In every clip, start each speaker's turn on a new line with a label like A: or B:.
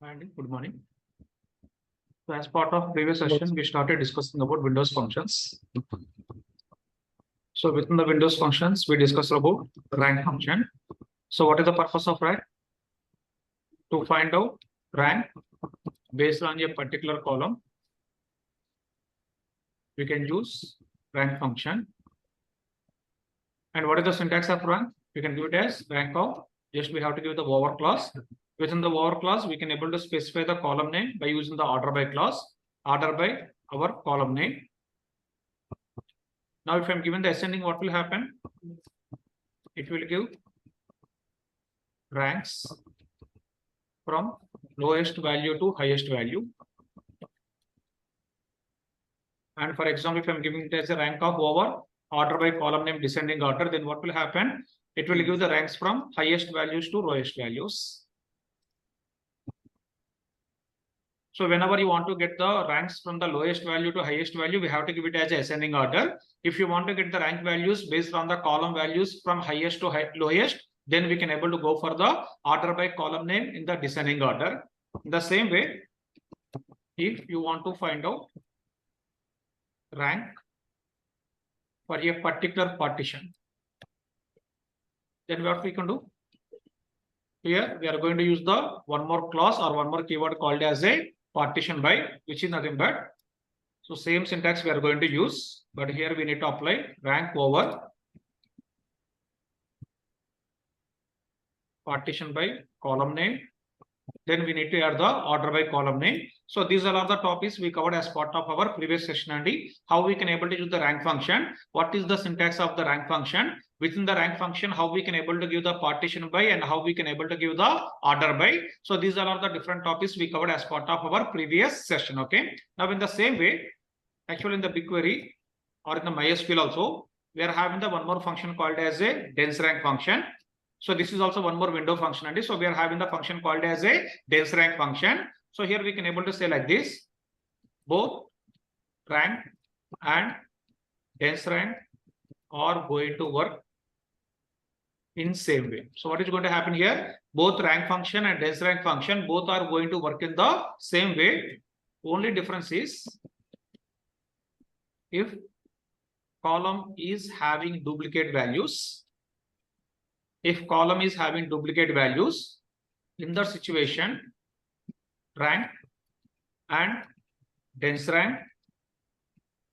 A: And good morning. So as part of previous session, we started discussing about Windows functions. So within the Windows functions, we discussed about rank function. So what is the purpose of rank? To find out rank based on a particular column, we can use rank function. And what is the syntax of rank? We can give it as rank of, just we have to give the over clause. Within the over clause, we can able to specify the column name by using the order by clause, order by our column name. Now, if I'm given the ascending, what will happen? It will give ranks from lowest value to highest value. And for example, if I'm giving it as a rank of over, order by column name descending order, then what will happen? It will give the ranks from highest values to lowest values. So whenever you want to get the ranks from the lowest value to highest value, we have to give it as ascending order. If you want to get the rank values based on the column values from highest to lowest, then we can able to go for the order by column name in the descending order. In the same way, if you want to find out rank for a particular partition, then what we can do? Here we are going to use the one more clause or one more keyword called as a partition by, which is nothing but, so same syntax we are going to use, but here we need to apply rank over partition by column name. Then we need to add the order by column name. So these are all the topics we covered as part of our previous session, and how we can able to use the rank function. What is the syntax of the rank function? Within the rank function, how we can able to give the partition by and how we can able to give the order by. So these are all the different topics we covered as part of our previous session. Okay. Now in the same way, actually in the BigQuery or in the MySQL also, we are having the one more function called as a dense rank function. So this is also one more window functionality. So we are having the function called as a dense rank function. So here we can able to say like this, both rank and dense rank are going to work in same way. So what is going to happen here? Both rank function and dense rank function, both are going to work in the same way. Only difference is if column is having duplicate values. If column is having duplicate values, in that situation, rank and dense rank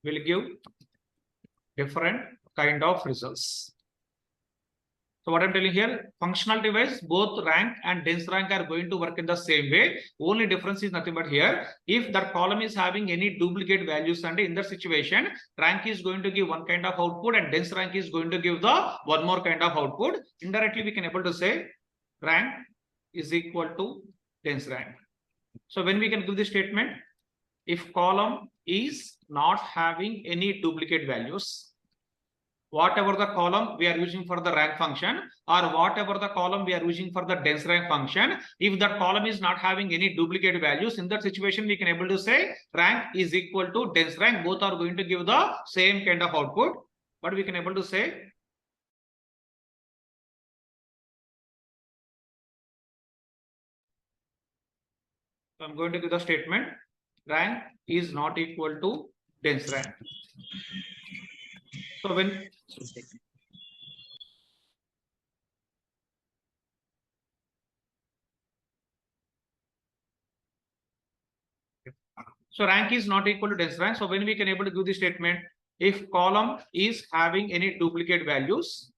A: will give different kind of results. So what I'm telling here, functionality wise, both rank and dense rank are going to work in the same way. Only difference is nothing but here, if that column is having any duplicate values, and in that situation, rank is going to give one kind of output and dense rank is going to give the one more kind of output. Indirectly, we can able to say rank is equal to dense rank. So when we can give this statement, if column is not having any duplicate values, whatever the column we are using for the rank function or whatever the column we are using for the dense rank function, if that column is not having any duplicate values, in that situation we can able to say rank is equal to dense rank. Both are going to give the same kind of output, but we can able to say I'm going to give the statement rank is not equal to dense rank. So when rank is not equal to dense rank. So when we can able to give the statement, if column is having any duplicate values,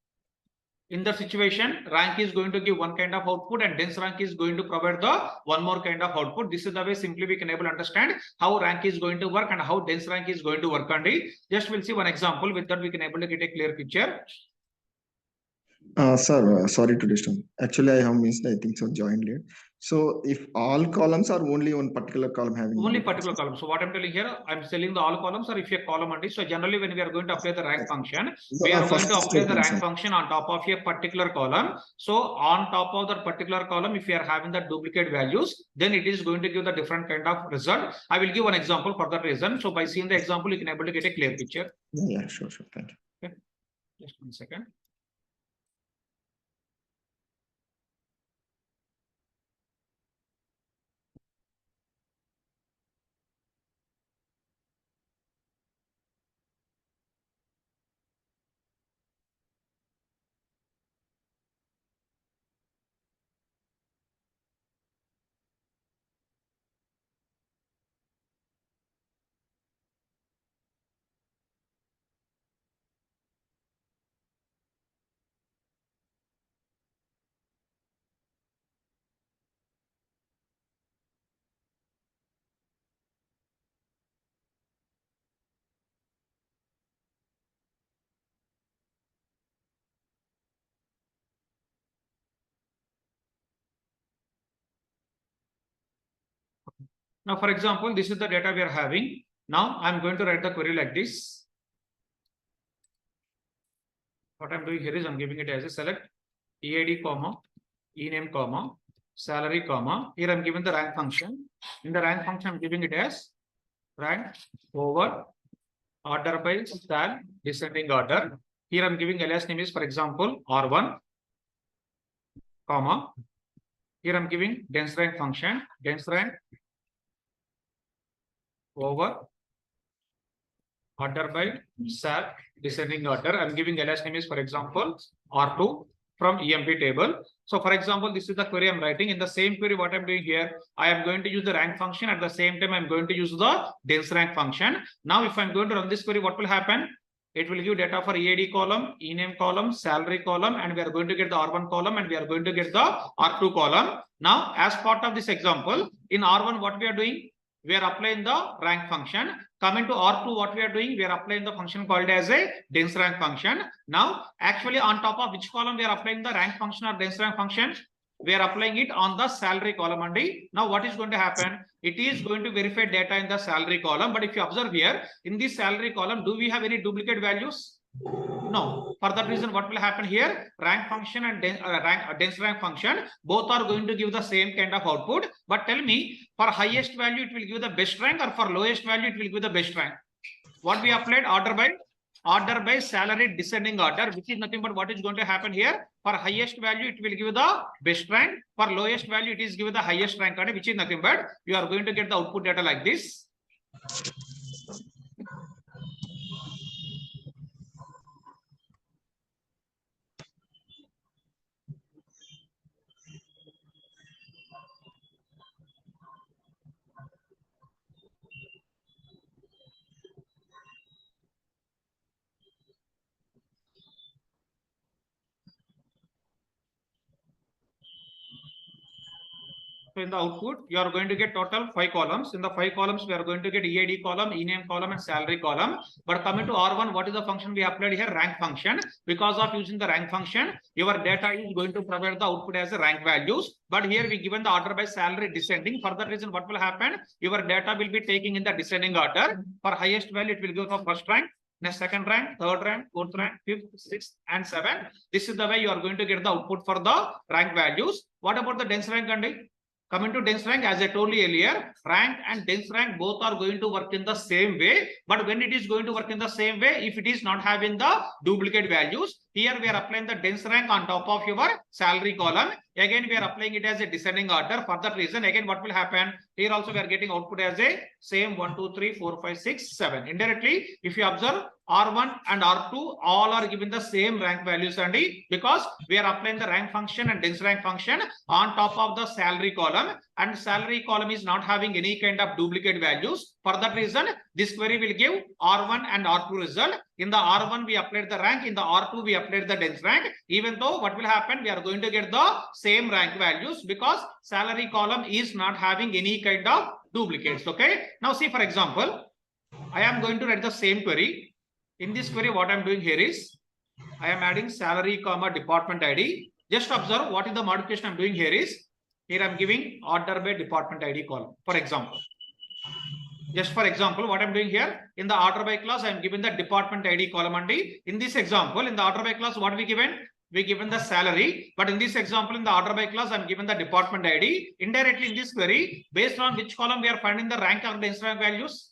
A: in the situation, rank is going to give one kind of output and dense rank is going to provide the one more kind of output. This is the way simply we can able to understand how rank is going to work and how dense rank is going to work. And just we'll see one example. With that, we can able to get a clear picture.
B: Sir, sorry to disturb. Actually, I have missed, I think so, joined late. So if all columns are only one particular column having
A: only particular column. So what I'm telling here, I'm telling the all columns or if a column only. So generally when we are going to apply the rank function, we are going to apply the rank function on top of a particular column. So on top of that particular column, if you are having the duplicate values, then it is going to give the different kind of result. I will give one example for that reason. So by seeing the example, you can able to get a clear picture.
B: Yeah, sure. Thank you.
A: Okay. Just 1 second. Now, for example, this is the data we are having. Now I'm going to write the query like this. What I'm doing here is I'm giving it as a select EID comma, ename comma, salary comma. Here I'm giving the rank function. In the rank function, I'm giving it as rank over order by sal descending order. Here I'm giving alias name is, for example, R1, comma. Here I'm giving dense rank function, dense rank over order by sal descending order. I'm giving alias name is, for example, R2 from EMP table. So for example, this is the query I'm writing. In the same query, what I'm doing here, I am going to use the rank function. At the same time, I'm going to use the dense rank function. Now, if I'm going to run this query, what will happen? It will give data for EID column, ename column, salary column, and we are going to get the R1 column and we are going to get the R2 column. Now, as part of this example, in R1, what we are doing? We are applying the rank function. Coming to R2, what we are doing? We are applying the function called as a dense rank function. Now, actually on top of which column we are applying the rank function or dense rank function? We are applying it on the salary column only. Now, what is going to happen? It is going to verify data in the salary column. But if you observe here, in this salary column, do we have any duplicate values? No. For that reason, what will happen here? Rank function and dense rank function, both are going to give the same kind of output. But tell me, for highest value, it will give the best rank, or for lowest value, it will give the best rank. What we applied? Order by salary descending order, which is nothing but what is going to happen here. For highest value, it will give the best rank. For lowest value, it is give the highest rank, which is nothing but you are going to get the output data like this. So in the output, you are going to get total 5 columns. In the 5 columns, we are going to get EID column, ename column, and salary column. But coming to R1, what is the function we applied here? Rank function. Because of using the rank function, your data is going to provide the output as a rank values. But here we given the order by salary descending. For that reason, what will happen? Your data will be taking in the descending order. For highest value, it will go for first rank. Next, second rank, third rank, fourth rank, fifth, sixth, and seventh. This is the way you are going to get the output for the rank values. What about the dense rank only? Coming to dense rank, as I told you earlier, rank and dense rank both are going to work in the same way. But when it is going to work in the same way, if it is not having the duplicate values, here we are applying the dense rank on top of your salary column. Again, we are applying it as a descending order. For that reason, again, what will happen? Here also we are getting output as a same 1, 2, 3, 4, 5, 6, 7. Indirectly, if you observe, R1 and R2 all are given the same rank values only, because we are applying the rank function and dense rank function on top of the salary column, and salary column is not having any kind of duplicate values. For that reason, this query will give R1 and R2 result. In the R1, we applied the rank. In the R2, we applied the dense rank. Even though what will happen, we are going to get the same rank values because salary column is not having any kind of duplicates. Okay. Now see, for example, I am going to write the same query. In this query, what I'm doing here is I am adding salary comma department ID. Just observe what is the modification I'm doing here is Here I'm giving order by department ID column. For example, just for example, what I'm doing here in the order by class, I'm given the department ID column. And in this example, in the order by class, what we given? We given the salary. But in this example, in the order by class, I'm given the department ID. Indirectly in this query, based on which column we are finding the rank or the rank values?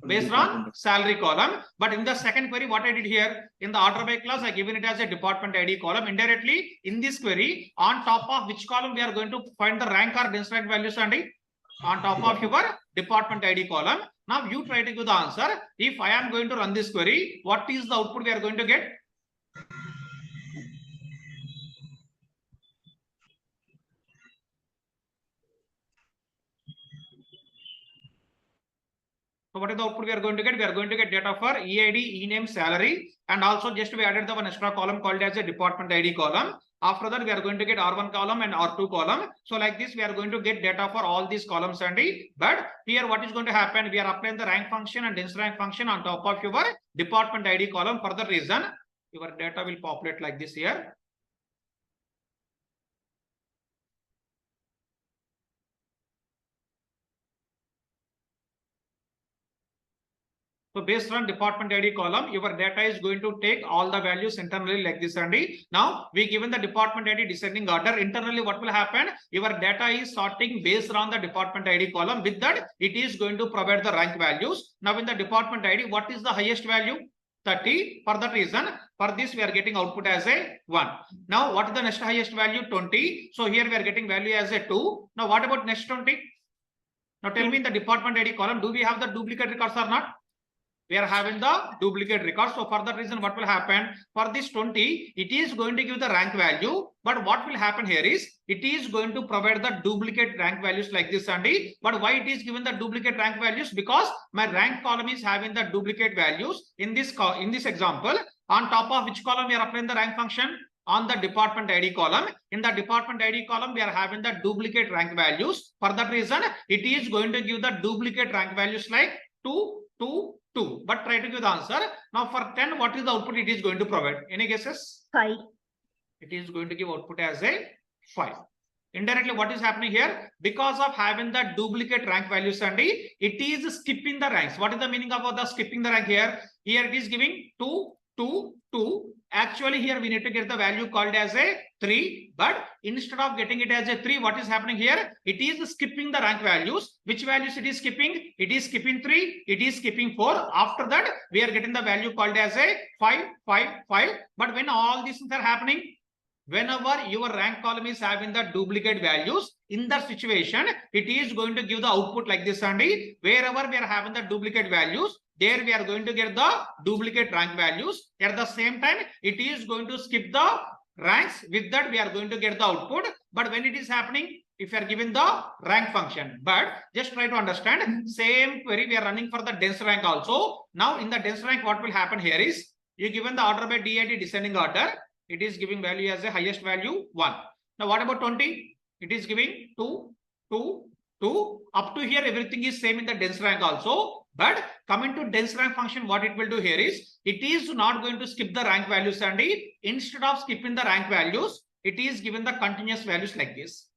A: Based on salary column. But in the second query, what I did here in the order by class, I given it as a department ID column. Indirectly in this query, on top of which column we are going to find the rank or rank values, and on top of your department ID column. Now you try to give the answer. If I am going to run this query, what is the output we are going to get? So what is the output we are going to get? We are going to get data for EID, e-name, salary, and also just we added the one extra column called as a department ID column. After that, we are going to get R1 column and R2 columm. So like this, we are going to get data for all these columns, and but here what is going to happen? We are applying the rank function and rank function on top of your department ID column. For that reason, your data will populate like this here. So based on department ID column, your data is going to take all the values internally like this, and now we given the department ID descending order. Internally, what will happen? Your data is sorting based on the department ID column. With that, it is going to provide the rank values. Now in the department ID, what is the highest value? 30. For that reason, for this we are getting output as a 1. Now what is the next highest value? 20. So here we are getting value as a 2. Now what about next 20? Now tell me, in the department ID column, do we have the duplicate records or not? We are having the duplicate record. So for that reason, what will happen? For this 20, it is going to give the rank value. But what will happen here is, it is going to provide the duplicate rank values like this, Andy. But why it is given the duplicate rank values? Because my rank column is having the duplicate values. In this example, on top of which column we are applying the rank function? On the department ID column. In the department ID column, we are having the duplicate rank values. For that reason, it is going to give the duplicate rank values like 2, 2, 2. But try to give the answer. Now for 10, what is the output it is going to provide? Any guesses?
C: 5.
A: It is going to give output as a 5. Indirectly, what is happening here? Because of having the duplicate rank values, and it is skipping the ranks. What is the meaning of the skipping the rank here? Here it is giving 2, 2, 2. Actually, here we need to get the value called as a 3. But instead of getting it as a 3, what is happening here? It is skipping the rank values. Which values it is skipping? It is skipping 3. It is skipping 4. After that, we are getting the value called as a 5, 5, 5. But when all these things are happening, whenever your rank column is having the duplicate values, in that situation, it is going to give the output like this, and wherever we are having the duplicate values, there we are going to get the duplicate rank values. At the same time, it is going to skip the ranks. With that, we are going to get the output. But when it is happening, if you are given the rank function, but just try to understand, same query we are running for the dense rank also. Now in the dense rank, what will happen here is, you given the order by DID descending order, it is giving value as a highest value 1. Now what about 20? It is giving 2, 2, 2. Up to here, everything is same in the dense rank also. But coming to dense rank function, what it will do here is, it is not going to skip the rank values, and instead of skipping the rank values, it is given the continuous values like this.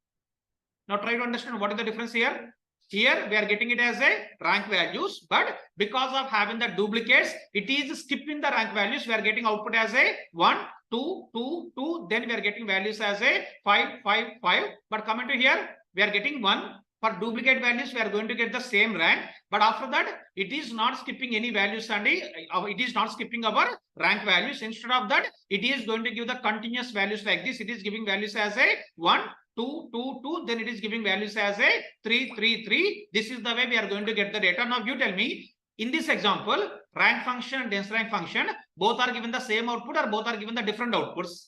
A: Now try to understand what is the difference here. Here we are getting it as a rank values, but because of having the duplicates, it is skipping the rank values. We are getting output as a 1, 2, 2, 2. Then we are getting values as a 5, 5, 5. But coming to here, we are getting 1. For duplicate values, we are going to get the same rank. But after that, it is not skipping any values, and it is not skipping our rank values. Instead of that, it is going to give the continuous values like this. It is giving values as a 1, 2, 2, 2. Then it is giving values as a 3, 3, 3. This is the way we are going to get the data. Now you tell me, in this example, rank function and dense rank function, both are given the same output or both are given the different outputs?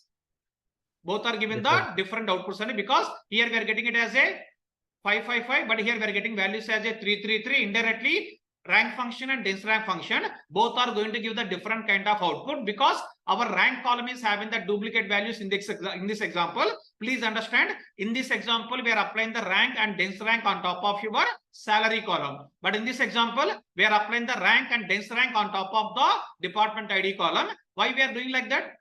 A: Both are given the different outputs, and because here we are getting it as a 5, 5, 5, but here we are getting values as a 3, 3, 3. Indirectly, rank function and dense rank function, both are going to give the different kind of output, because our rank column is having the duplicate values in this example. Please understand, in this example, we are applying the rank and dense rank on top of your salary column. But in this example, we are applying the rank and dense rank on top of the department ID column. Why we are doing like that?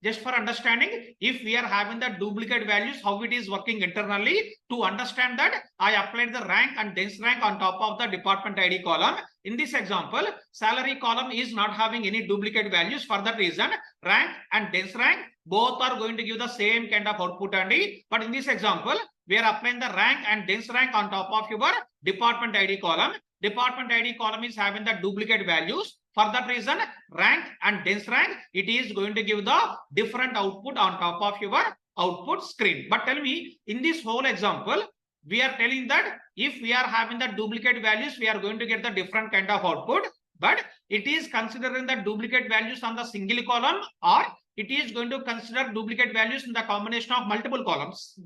A: Just for understanding, if we are having the duplicate values, how it is working internally, to understand that, I applied the rank and dense rank on top of the department ID column. In this example, salary column is not having any duplicate values. For that reason, rank and dense rank both are going to give the same kind of output only. But in this example, we are applying the rank and dense rank on top of your department ID column. Department ID column is having the duplicate values. For that reason, rank and dense rank, it is going to give the different output on top of your output screen. But tell me, in this whole example, we are telling that if we are having the duplicate values, we are going to get the different kind of output. But it is considering the duplicate values on the single column, or it is going to consider duplicate values in the combination of multiple columns.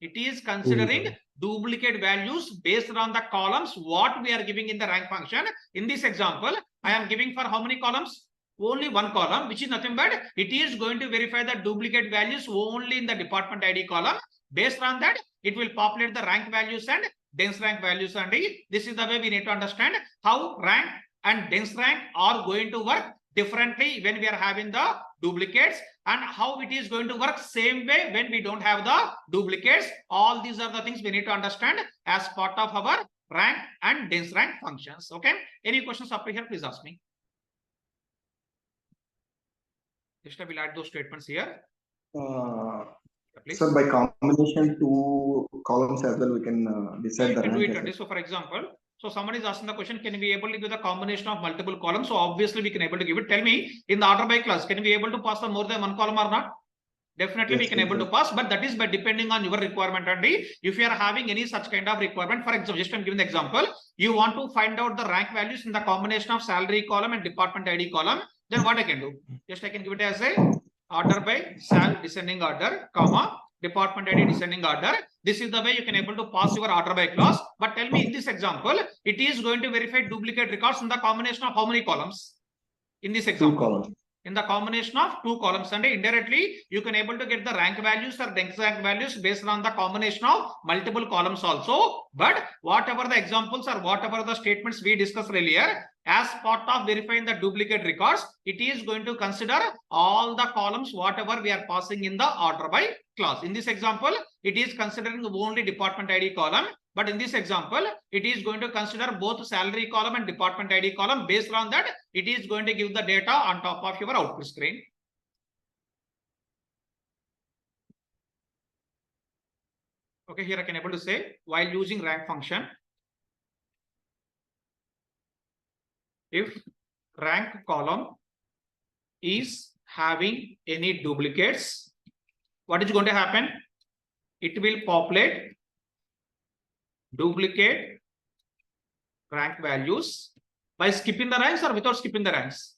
A: It is considering duplicate values based on the columns what we are giving in the rank function. In this example, I am giving for how many columns? Only one column, which is nothing but it is going to verify the duplicate values only in the department ID column. Based on that, it will populate the rank values and dense rank values. And this is the way we need to understand how rank and dense rank are going to work differently when we are having the duplicates, and how it is going to work same way when we don't have the duplicates. All these are the things we need to understand as part of our rank and dense rank functions. Okay, any questions up here, please ask me. Just I will add those statements here.
B: So by combination two columns as well, we can decide the rank.
A: So for example, so someone is asking the question, can we be able to give the combination of multiple columns? So obviously we can able to give it. Tell me, in the order by class, can we be able to pass on more than one column or not? Definitely, yes, we can able to pass, but that is by depending on your requirement only. If you are having any such kind of requirement, for example, just I'm giving the example, you want to find out the rank values in the combination of salary column and department ID column, then what I can do? Just I can give it as a order by sal descending order, comma, department ID descending order. This is the way you can able to pass your order by clause. But tell me, in this example, it is going to verify duplicate records in the combination of how many columns? In this example, in the combination of two columns, and indirectly you can able to get the rank values or dense rank values based on the combination of multiple columns also. But whatever the examples or whatever the statements we discussed earlier, as part of verifying the duplicate records, it is going to consider all the columns whatever we are passing in the order by clause. In this example, it is considering only department ID column. But in this example, it is going to consider both salary column and department ID column. Based on that, it is going to give the data on top of your output screen. Okay, here I can able to say, while using rank function, if rank column is having any duplicates, what is going to happen? It will populate duplicate rank values by skipping the ranks or without skipping the ranks?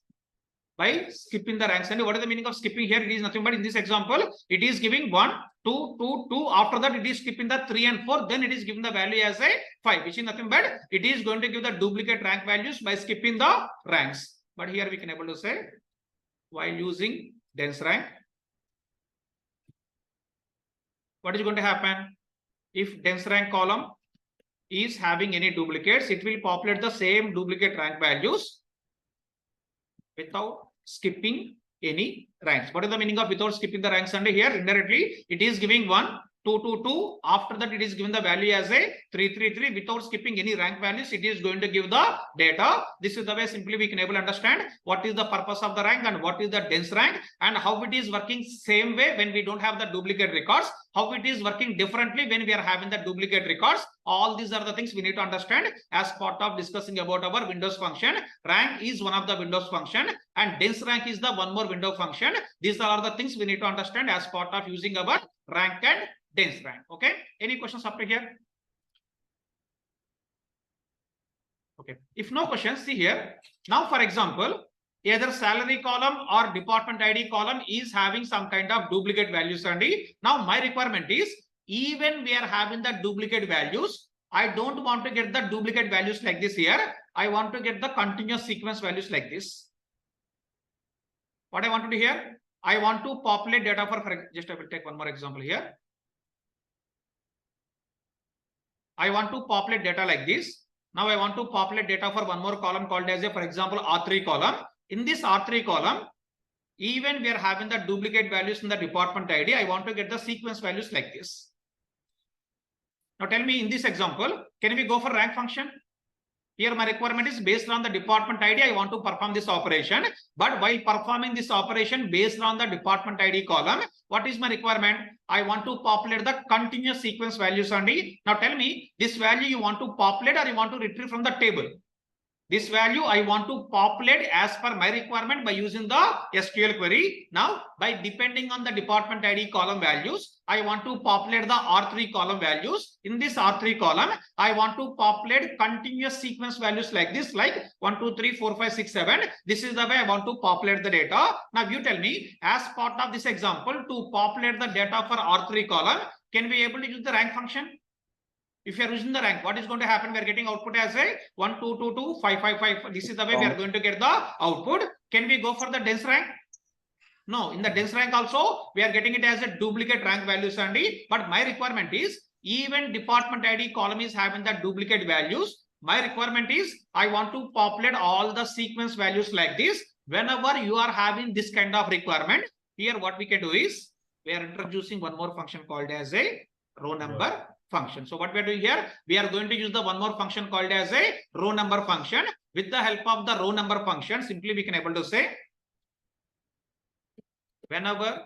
A: By skipping the ranks. And what is the meaning of skipping here? It is nothing but in this example, it is giving 1, 2, 2, 2. After that, it is skipping the 3 and 4. Then it is giving the value as a 5, which is nothing but it is going to give the duplicate rank values by skipping the ranks. But here we can able to say, while using dense rank, what is going to happen? If dense rank column is having any duplicates, it will populate the same duplicate rank values without skipping any ranks. What is the meaning of without skipping the ranks? And here indirectly it is giving 1, 2, 2, 2. After that, it is given the value as a 3, 3, 3. Without skipping any rank values, it is going to give the data. This is the way simply we can able to understand what is the purpose of the rank and what is the dense rank, and how it is working same way when we don't have the duplicate records, how it is working differently when we are having the duplicate records. All these are the things we need to understand as part of discussing about our Windows function. Rank is one of the Windows function and dense rank is the one more window function. These are the things we need to understand as part of using our rank and dense rank. Okay, any questions up to here? Okay, if no questions, see here. Now, for example, either salary column or department ID column is having some kind of duplicate values only. Now, my requirement is, even we are having the duplicate values, I don't want to get the duplicate values like this here. I want to get the continuous sequence values like this. What I want to do here, I want to populate data for just I will take one more example here. I want to populate data like this. Now I want to populate data for one more column called as a, for example, R3 column. In this R3 column, even we are having the duplicate values in the department ID, I want to get the sequence values like this. Now tell me, in this example, can we go for rank function? Here my requirement is based on the department ID, I want to perform this operation. But while performing this operation based on the department ID column, what is my requirement? I want to populate the continuous sequence values only. Now tell me, this value you want to populate or you want to retrieve from the table? This value I want to populate as per my requirement by using the SQL query. Now, by depending on the department ID column values, I want to populate the R3 column values. In this R3 column, I want to populate continuous sequence values like this, like 1, 2, 3, 4, 5, 6, 7. This is the way I want to populate the data. Now, you tell me, as part of this example, to populate the data for R3 column, can we able to use the rank function? If you are using the rank, what is going to happen? We are getting output as a 1, 2, 2, 2, 5, 5, 5. This is the way we are going to get the output. Can we go for the dense rank? No, in the dense rank also, we are getting it as a duplicate rank values only. But my requirement is, even department ID column is having the duplicate values. My requirement is, I want to populate all the sequence values like this. Whenever you are having this kind of requirement, here what we can do is, we are introducing one more function called as a row number function. So what we are doing here, we are going to use the one more function called as a row number function. With the help of the row number function, simply we can able to say, whenever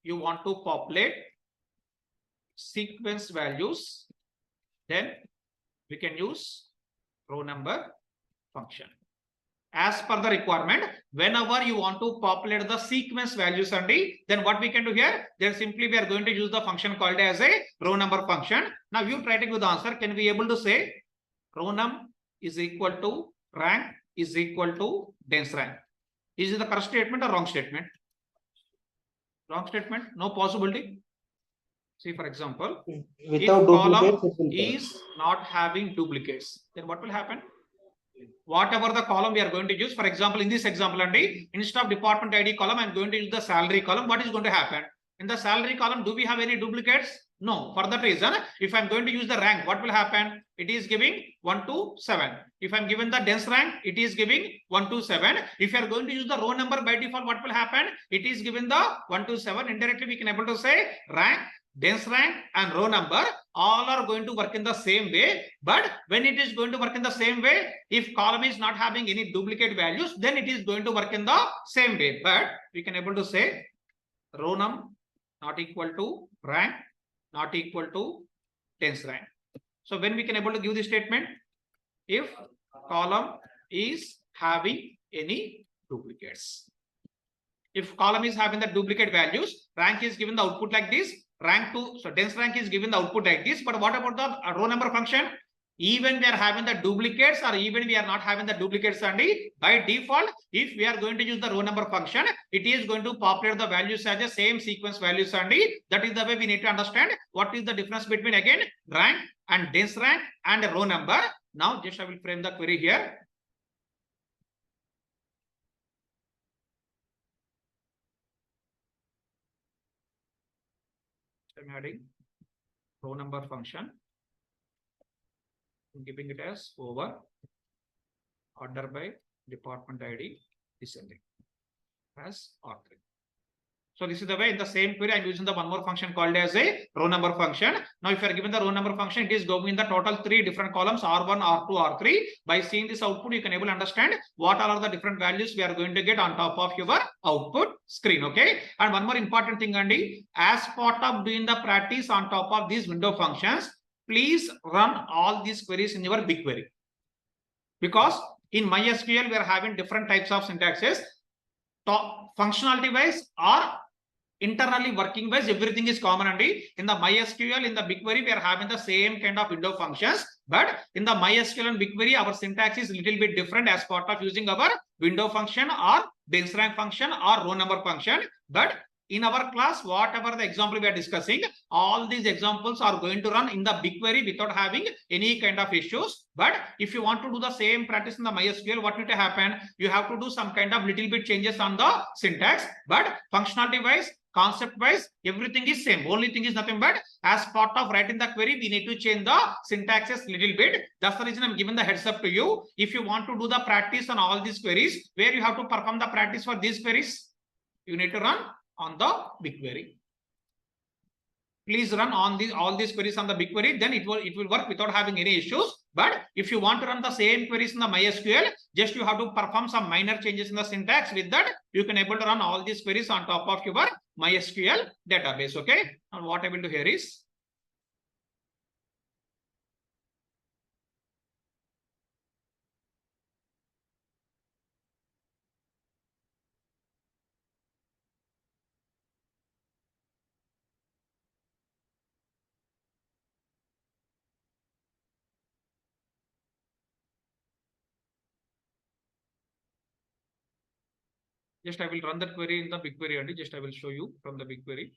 A: you want to populate sequence values, then we can use row number function. As per the requirement, whenever you want to populate the sequence values only, then what we can do here, then simply we are going to use the function called as a row number function. Now you try to give the answer. Can we able to say row num is equal to rank is equal to dense rank? Is it the correct statement or wrong statement? Wrong statement, no possibility. See, for example,
C: without
A: if column
C: duplicates,
A: is not having duplicates, then what will happen? Whatever the column we are going to use, for example, in this example, instead of department ID column, I'm going to use the salary column. What is going to happen? In the salary column, do we have any duplicates? No. For that reason, if I'm going to use the rank, what will happen? It is giving 1 to 7. If I'm given the dense rank, it is giving 1 to 7. If you are going to use the row number by default, what will happen? It is given the 1 to 7. Indirectly, we can able to say rank, dense rank and row number all are going to work in the same way. But when it is going to work in the same way, if column is not having any duplicate values, then it is going to work in the same way. But we can able to say row num not equal to rank not equal to dense rank. So when we can able to give this statement, if column is having any duplicates. If column is having the duplicate values, rank is given the output like this. Rank 2, so dense rank is given the output like this. But what about the row number function? Even we are having the duplicates or even we are not having the duplicates only, by default, if we are going to use the row number function, it is going to populate the values as the same sequence values only. That is the way we need to understand what is the difference between again rank and dense rank and row number. Now just I will frame the query here. I'm adding row number function, I'm giving it as over order by department ID descending as R3. So this is the way in the same query I'm using the one more function called as a row number function. Now if you are given the row number function, it is going in the total 3 different columns R1, R2, R3. By seeing this output, you can able to understand what are the different values we are going to get on top of your output screen. Okay. And one more important thing, Andy, as part of doing the practice on top of these window functions, please run all these queries in your BigQuery. Because in MySQL, we are having different types of syntaxes. Functionality wise or internally working wise, everything is common. And in the MySQL, in the BigQuery, we are having the same kind of window functions. But in the MySQL and BigQuery, our syntax is a little bit different as part of using our window function or dense rank function or row number function. But in our class, whatever the example we are discussing, all these examples are going to run in the BigQuery without having any kind of issues. But if you want to do the same practice in the MySQL, what need to happen? You have to do some kind of little bit changes on the syntax. But functionality wise, concept wise, everything is same. Only thing is nothing but as part of writing the query, we need to change the syntaxes little bit. That's the reason I'm giving the heads up to you. If you want to do the practice on all these queries, where you have to perform the practice for these queries, you need to run on the BigQuery. Please run on all these queries on the BigQuery, then it will work without having any issues. But if you want to run the same queries in the MySQL, just you have to perform some minor changes in the syntax. With that, you can able to run all these queries on top of your MySQL database. Okay. And what I will do here is, just I will run that query in the BigQuery and just I will show you from the BigQuery.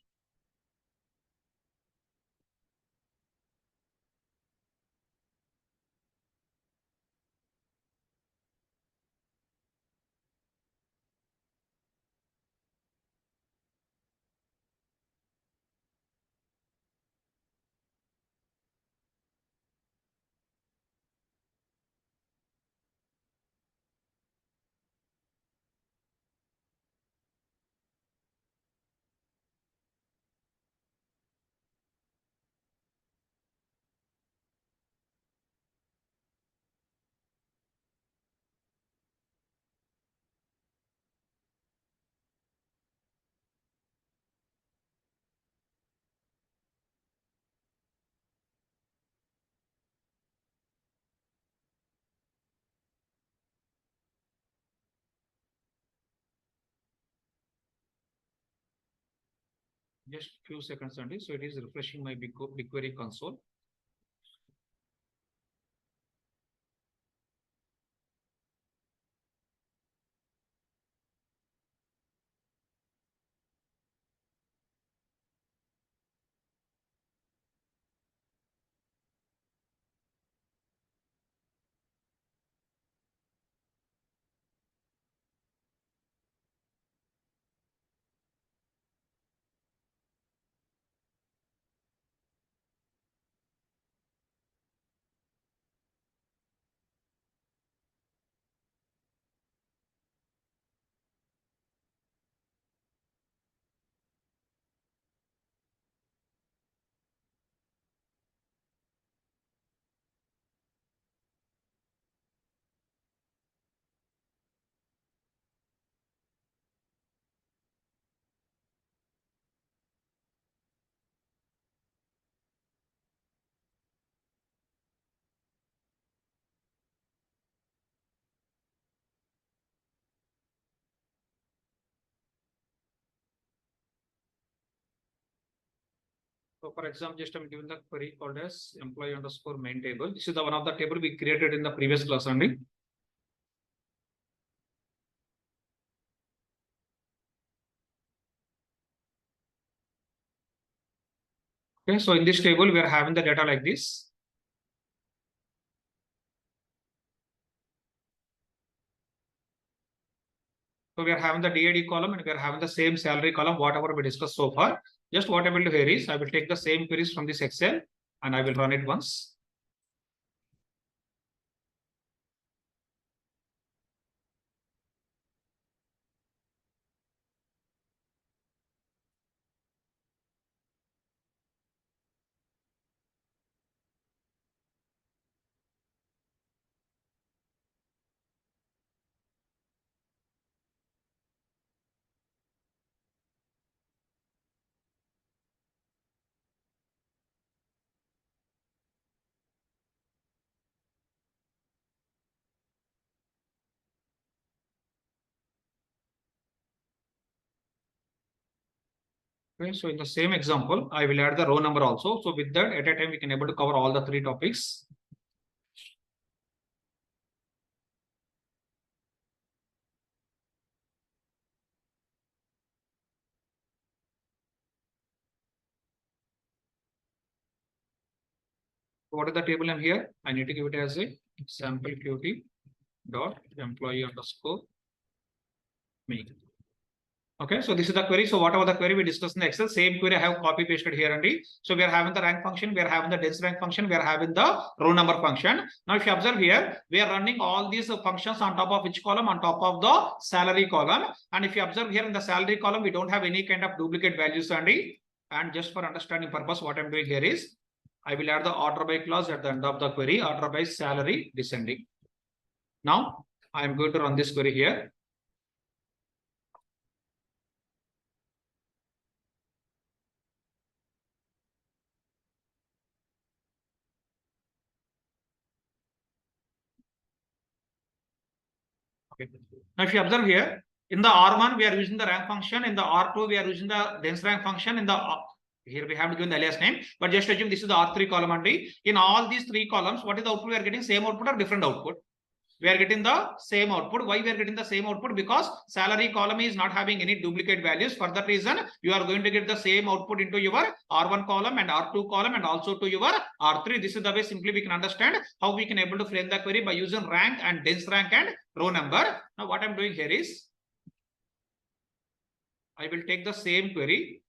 A: Just few seconds only. So it is refreshing my BigQuery console. So for example, just I'm giving the query called as employee underscore main table. This is the one of the table we created in the previous class only. Okay, so in this table, we are having the data like this. So we are having the DID column and we are having the same salary column, whatever we discussed so far. Just what I will do here is I will take the same queries from this Excel and I will run it once. Okay, so in the same example, I will add the row number also. So with that, at a time, we can able to cover all the three topics. What is the table name here? I need to give it as a sample qt dot employee underscore main. Okay, so this is the query. So whatever the query we discussed in the Excel, same query I have copy pasted here and so we are having the rank function, we are having the dense rank function, we are having the row number function. Now if you observe here, we are running all these functions on top of which column? On top of the salary column. And if you observe here in the salary column, we don't have any kind of duplicate values and just for understanding purpose, what I'm doing here is I will add the order by clause at the end of the query, order by salary descending. Now I am going to run this query here. Okay. Now, if you observe here, in the R1, we are using the rank function. In the R2, we are using the dense rank function. In the here we haven't given the alias name, but just assume this is the R3 column only. In all these three columns, what is the output we are getting? Same output or different output? We are getting the same output. Why we are getting the same output? Because salary column is not having any duplicate values. For that reason, you are going to get the same output into your R1 column and R2 column and also to your R3. This is the way simply we can understand how we can able to frame the query by using rank and dense rank and row number. Now what I'm doing here is I will take the same query.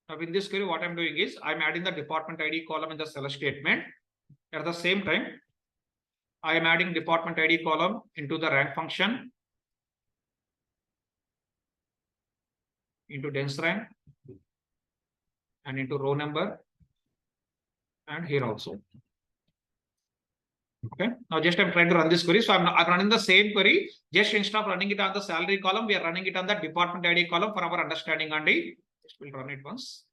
A: Now in this query, what I'm doing is I'm adding the department ID column in the select statement. At the same time, I am adding department ID column into the rank function, into dense rank, and into row number, and here also. Okay. Now just I'm trying to run this query. So I'm running the same query. Just instead of running it on the salary column, we are running it on the department ID column for our understanding only. Just we'll run it once.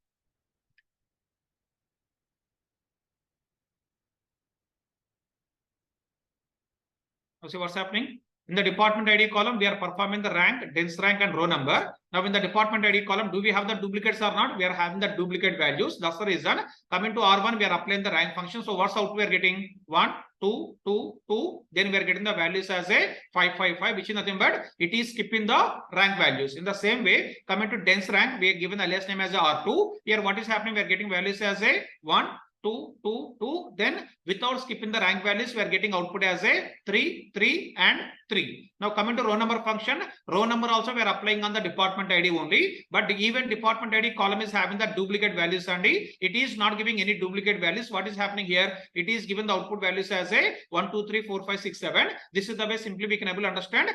A: Now see what's happening. In the department ID column, we are performing the rank, dense rank, and row number. Now in the department ID column, do we have the duplicates or not? We are having the duplicate values. That's the reason. Coming to R1, we are applying the rank function. So what's out we are getting? 1, 2, 2, 2. Then we are getting the values as a 5, 5, 5, which is nothing but it is skipping the rank values. In the same way, coming to dense rank, we are given the alias name as a R2. Here, what is happening? We are getting values as a 1, 2, 2, 2. Then without skipping the rank values, we are getting output as a 3, 3, and 3. Now coming to row number function, row number also we are applying on the department ID only, but even department ID column is having the duplicate values only. It is not giving any duplicate values. What is happening here? It is given the output values as a 1, 2, 3, 4, 5, 6, 7. This is the way simply we can able to understand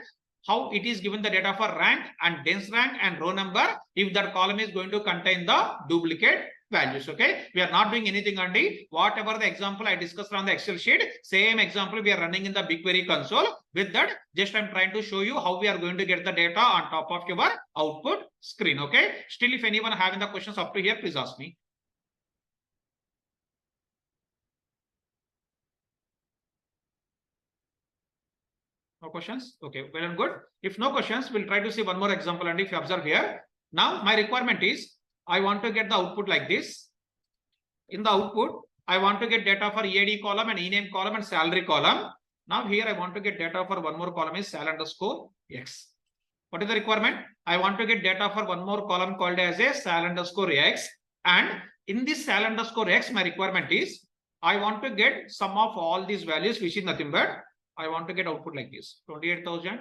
A: how it is given the data for rank and dense rank and row number if that column is going to contain the duplicate values. Okay, we are not doing anything only. Whatever the example I discussed on the Excel sheet, same example we are running in the BigQuery console. With that, just I'm trying to show you how we are going to get the data on top of your output screen. Okay, still if anyone having the questions up to here, please ask me. No questions? Okay, well and good. If no questions, we'll try to see one more example. And if you observe here, now my requirement is I want to get the output like this. In the output, I want to get data for EAD column and ename column and salary column. Now here I want to get data for one more column is sal underscore x. What is the requirement? I want to get data for one more column called as a sal underscore x. And in this sal underscore x, my requirement is I want to get sum of all these values, which is nothing but I want to get output like this, 28,000.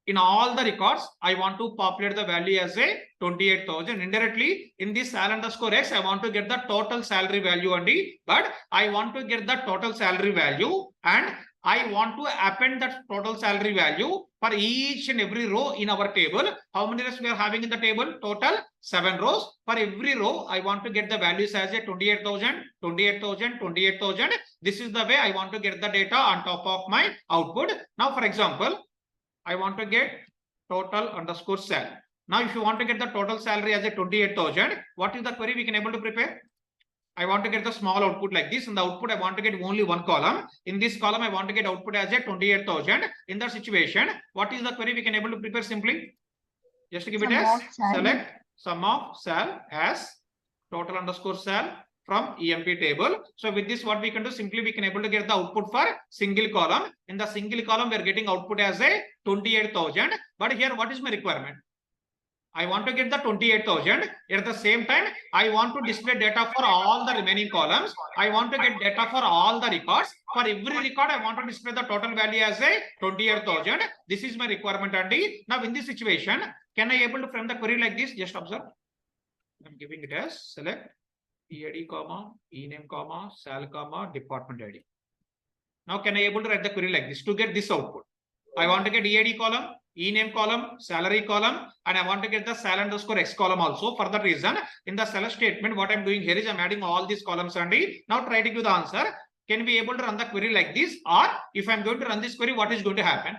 A: In all the records, I want to populate the value as a 28,000. Indirectly, in this sal underscore x, I want to get the total salary value only. But I want to get the total salary value and I want to append that total salary value for each and every row in our table. How many rows we are having in the table? Total 7 rows. For every row, I want to get the values as a 28,000, 28,000, 28,000. This is the way I want to get the data on top of my output. Now, for example, I want to get total underscore sal. Now, if you want to get the total salary as a 28,000, what is the query we can able to prepare? I want to get the small output like this. In the output, I want to get only one column. In this column, I want to get output as a 28,000. In that situation, what is the query we can able to prepare simply? Just to give it as select sum of sal as total underscore sal from EMP table. So with this, what we can do simply we can able to get the output for single column. In the single column, we are getting output as a 28,000. But here, what is my requirement? I want to get the 28,000. At the same time, I want to display data for all the remaining columns. I want to get data for all the records. For every record, I want to display the total value as a 28,000. This is my requirement, Andy. Now, in this situation, can I able to frame the query like this? Just observe. I'm giving it as select EAD, ename, sal, department ID. Now, can I able to write the query like this to get this output? I want to get EAD column, ename column, salary column, and I want to get the sal underscore x column also. For that reason, in the select statement, what I'm doing here is I'm adding all these columns and now try to give the answer. Can we able to run the query like this? Or if I'm going to run this query, what is going to happen?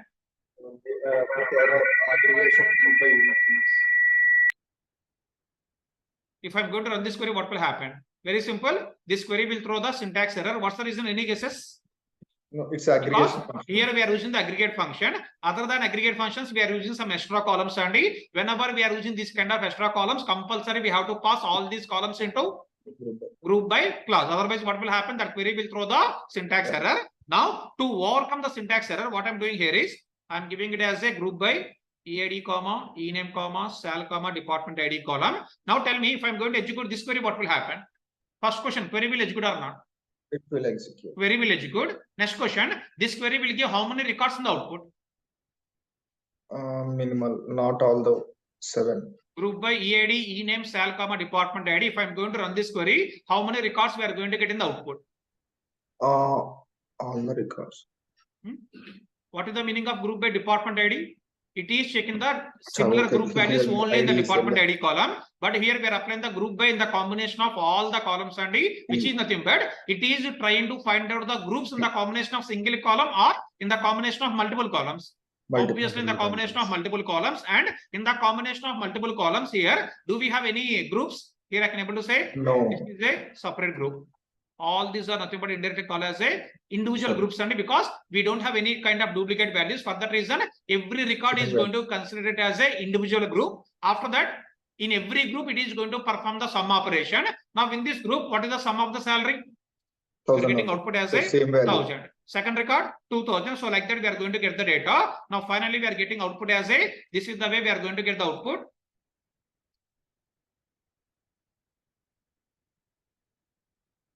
A: If I'm going to run this query, what will happen? Very simple. This query will throw the syntax error. What's the reason? Any guesses?
B: No, it's aggregation
A: function. Here we are using the aggregate function. Other than aggregate functions, we are using some extra columns. And whenever we are using this kind of extra columns, compulsory we have to pass all these columns into group by class. Otherwise, what will happen? That query will throw the syntax error. Now, to overcome the syntax error, what I'm doing here is I'm giving it as a group by EAD, ename, sal, department ID column. Now tell me, if I'm going to execute this query, what will happen? First question, query will execute or not?
B: It will execute.
A: Query will execute. Next question, this query will give how many records in the output?
B: Minimal, not all the 7.
A: Group by EAD, ename, sal, department ID. If I'm going to run this query, how many records we are going to get in the output?
B: All the records.
A: What is the meaning of group by department ID? It is checking the similar group values only in the department ID column. But here we are applying the group by in the combination of all the columns and which is nothing but it is trying to find out the groups in the combination of single column or in the combination of multiple columns. Obviously in the combination of multiple columns, and in the combination of multiple columns here, do we have any groups? Here I can able to say
B: no.
A: This is a separate group. All these are nothing but indirectly called as a individual groups only because we don't have any kind of duplicate values. For that reason, every record is going to consider it as a individual group. After that, in every group, it is going to perform the sum operation. Now, in this group, what is the sum of the salary? We are getting output as a 1,000. Second record, 2,000. So like that, we are going to get the data. Now, finally, we are getting output as a, this is the way we are going to get the output.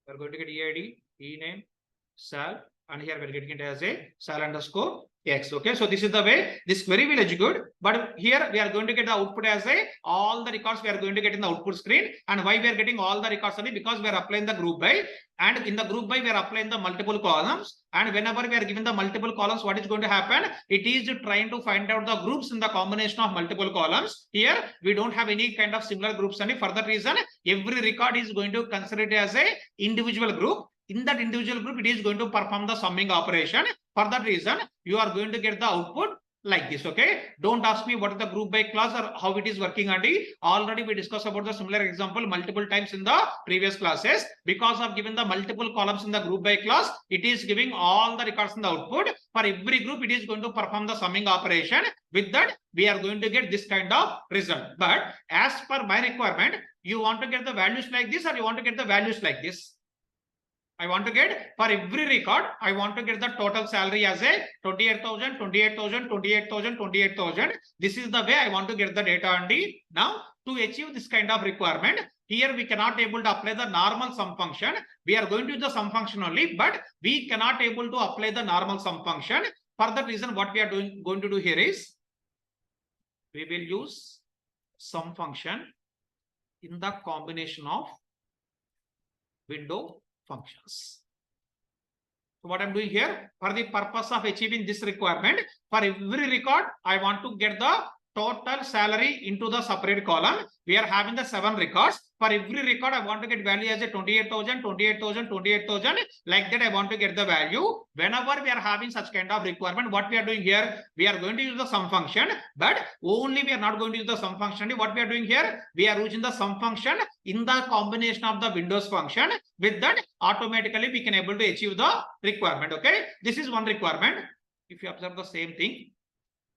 A: We are going to get EID, ename, sal, and here we are getting it as a sal underscore x. Okay, so this is the way this query will execute. But here we are going to get the output as a all the records we are going to get in the output screen. And why we are getting all the records only? Because we are applying the group by, and in the group by we are applying the multiple columns. And whenever we are given the multiple columns, what is going to happen? It is trying to find out the groups in the combination of multiple columns. Here we don't have any kind of similar groups only. For that reason, every record is going to consider it as a individual group. In that individual group, it is going to perform the summing operation. For that reason, you are going to get the output like this. Okay, don't ask me what is the group by class or how it is working. Already we discussed about the similar example multiple times in the previous classes. Because of given the multiple columns in the group by class, it is giving all the records in the output. For every group, it is going to perform the summing operation. With that, we are going to get this kind of result. But as per my requirement, you want to get the values like this or you want to get the values like this? I want to get, for every record, I want to get the total salary as a 28,000, 28,000, 28,000, 28,000. This is the way I want to get the data. And now to achieve this kind of requirement, here we cannot able to apply the normal sum function. We are going to use the sum function only, but we cannot able to apply the normal sum function. For that reason, what we are going to do here is, we will use sum function in the combination of window functions. So what I'm doing here, for the purpose of achieving this requirement, for every record, I want to get the total salary into the separate column. We are having the 7 records. For every record, I want to get value as a 28,000, 28,000, 28,000. Like that, I want to get the value. Whenever we are having such kind of requirement, what we are doing here, we are going to use the sum function, but only we are not going to use the sum function. What we are doing here, we are using the sum function in the combination of the Windows function. With that, automatically we can able to achieve the requirement. Okay, this is one requirement. If you observe the same thing,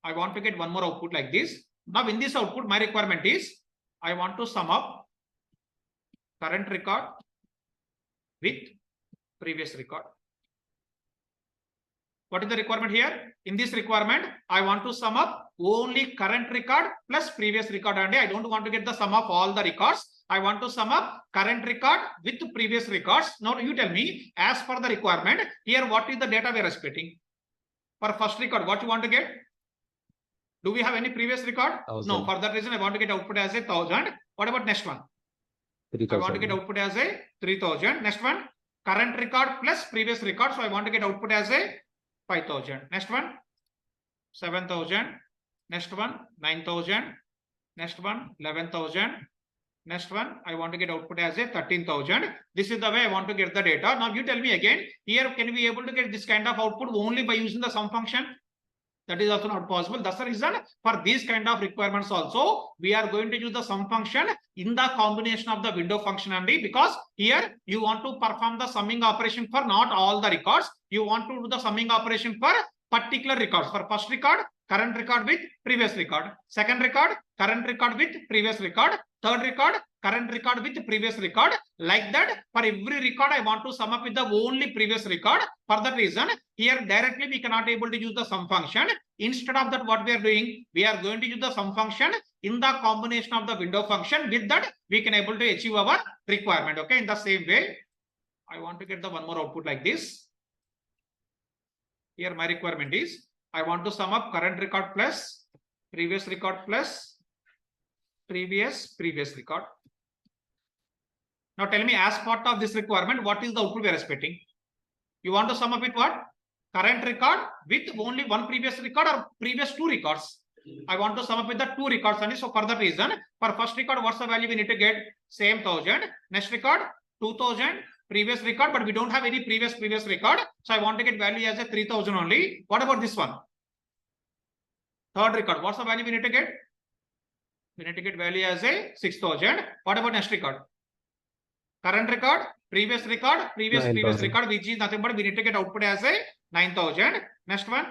A: I want to get one more output like this. Now in this output, my requirement is, I want to sum up current record with previous record. What is the requirement here? In this requirement, I want to sum up only current record plus previous record, and I don't want to get the sum of all the records. I want to sum up current record with previous records. Now you tell me, as per the requirement, here what is the data we are expecting? For first record, what you want to get? Do we have any previous record?
C: 1000.
A: No. For that reason, I want to get output as a 1000. What about next one?
C: 3000.
A: I want to get output as a 3000. Next one, current record plus previous record. So I want to get output as a 5000. Next one, 7000. Next one, 9000. Next one, 11,000. Next one, I want to get output as a 13,000. This is the way I want to get the data. Now you tell me again, here can we be able to get this kind of output only by using the sum function? That is also not possible. That's the reason for these kind of requirements also, we are going to use the sum function in the combination of the window function only, because here you want to perform the summing operation for not all the records. You want to do the summing operation for particular records. For first record, current record with previous record. Second record, current record with previous record. Third record, current record with previous record. Like that, for every record, I want to sum up with the only previous record. For that reason, here directly we cannot able to use the sum function. Instead of that, what we are doing, we are going to use the sum function in the combination of the window function. With that, we can able to achieve our requirement. Okay, in the same way, I want to get the one more output like this. Here my requirement is, I want to sum up current record plus previous record plus previous record. Now tell me, as part of this requirement, what is the output we are expecting? You want to sum up with what? Current record with only one previous record or previous two records? I want to sum up with the two records only. So for that reason, for first record, what's the value we need to get? Same 1000. Next record, 2000. Previous record, but we don't have any previous record. So I want to get value as a 3000 only. What about this one? Third record, what's the value we need to get? We need to get value as a 6000. What about next record? Current record, previous record, previous record, which is nothing but we need to get output as a 9000. Next one,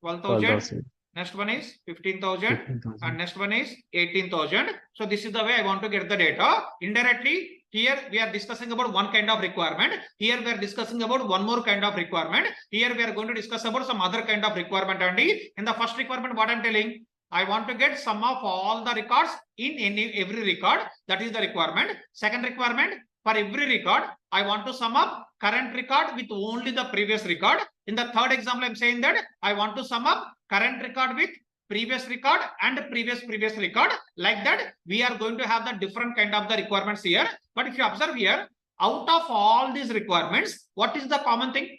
A: 12,000. Next one is 15,000. And next one is 18,000. So this is the way I want to get the data. Indirectly, here we are discussing about one kind of requirement. Here we are discussing about one more kind of requirement. Here we are going to discuss about some other kind of requirement only. In the first requirement, what I'm telling, I want to get sum of all the records in every record. That is the requirement. Second requirement, for every record, I want to sum up current record with only the previous record. In the third example, I'm saying that I want to sum up current record with previous record and previous record. Like that, we are going to have the different kind of the requirements here. But if you observe here, out of all these requirements, what is the common thing?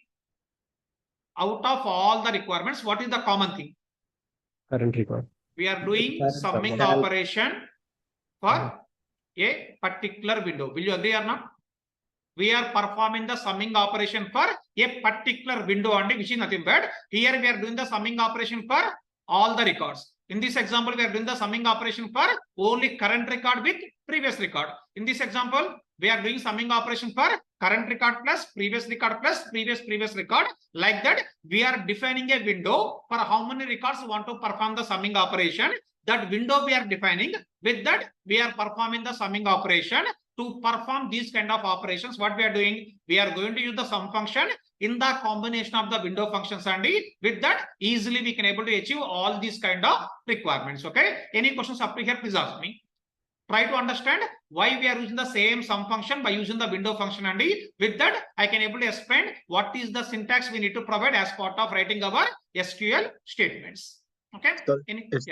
A: Out of all the requirements, what is the common thing?
C: Current record.
A: We are doing summing operation for a particular window. Will you agree or not? We are performing the summing operation for a particular window only, which is nothing but here we are doing the summing operation for all the records. In this example, we are doing the summing operation for only current record with previous record. In this example, we are doing summing operation for current record plus previous record. Like that, we are defining a window for how many records we want to perform the summing operation. That window we are defining. With that, we are performing the summing operation. To perform these kind of operations, what we are doing, we are going to use the sum function in the combination of the window functions, and with that, easily we can able to achieve all these kind of requirements. Okay. Any questions up to here, please ask me. Try to understand why we are using the same sum function by using the window function, and with that, I can able to explain what is the syntax we need to provide as part of writing our SQL statements. Okay.
B: So
A: please.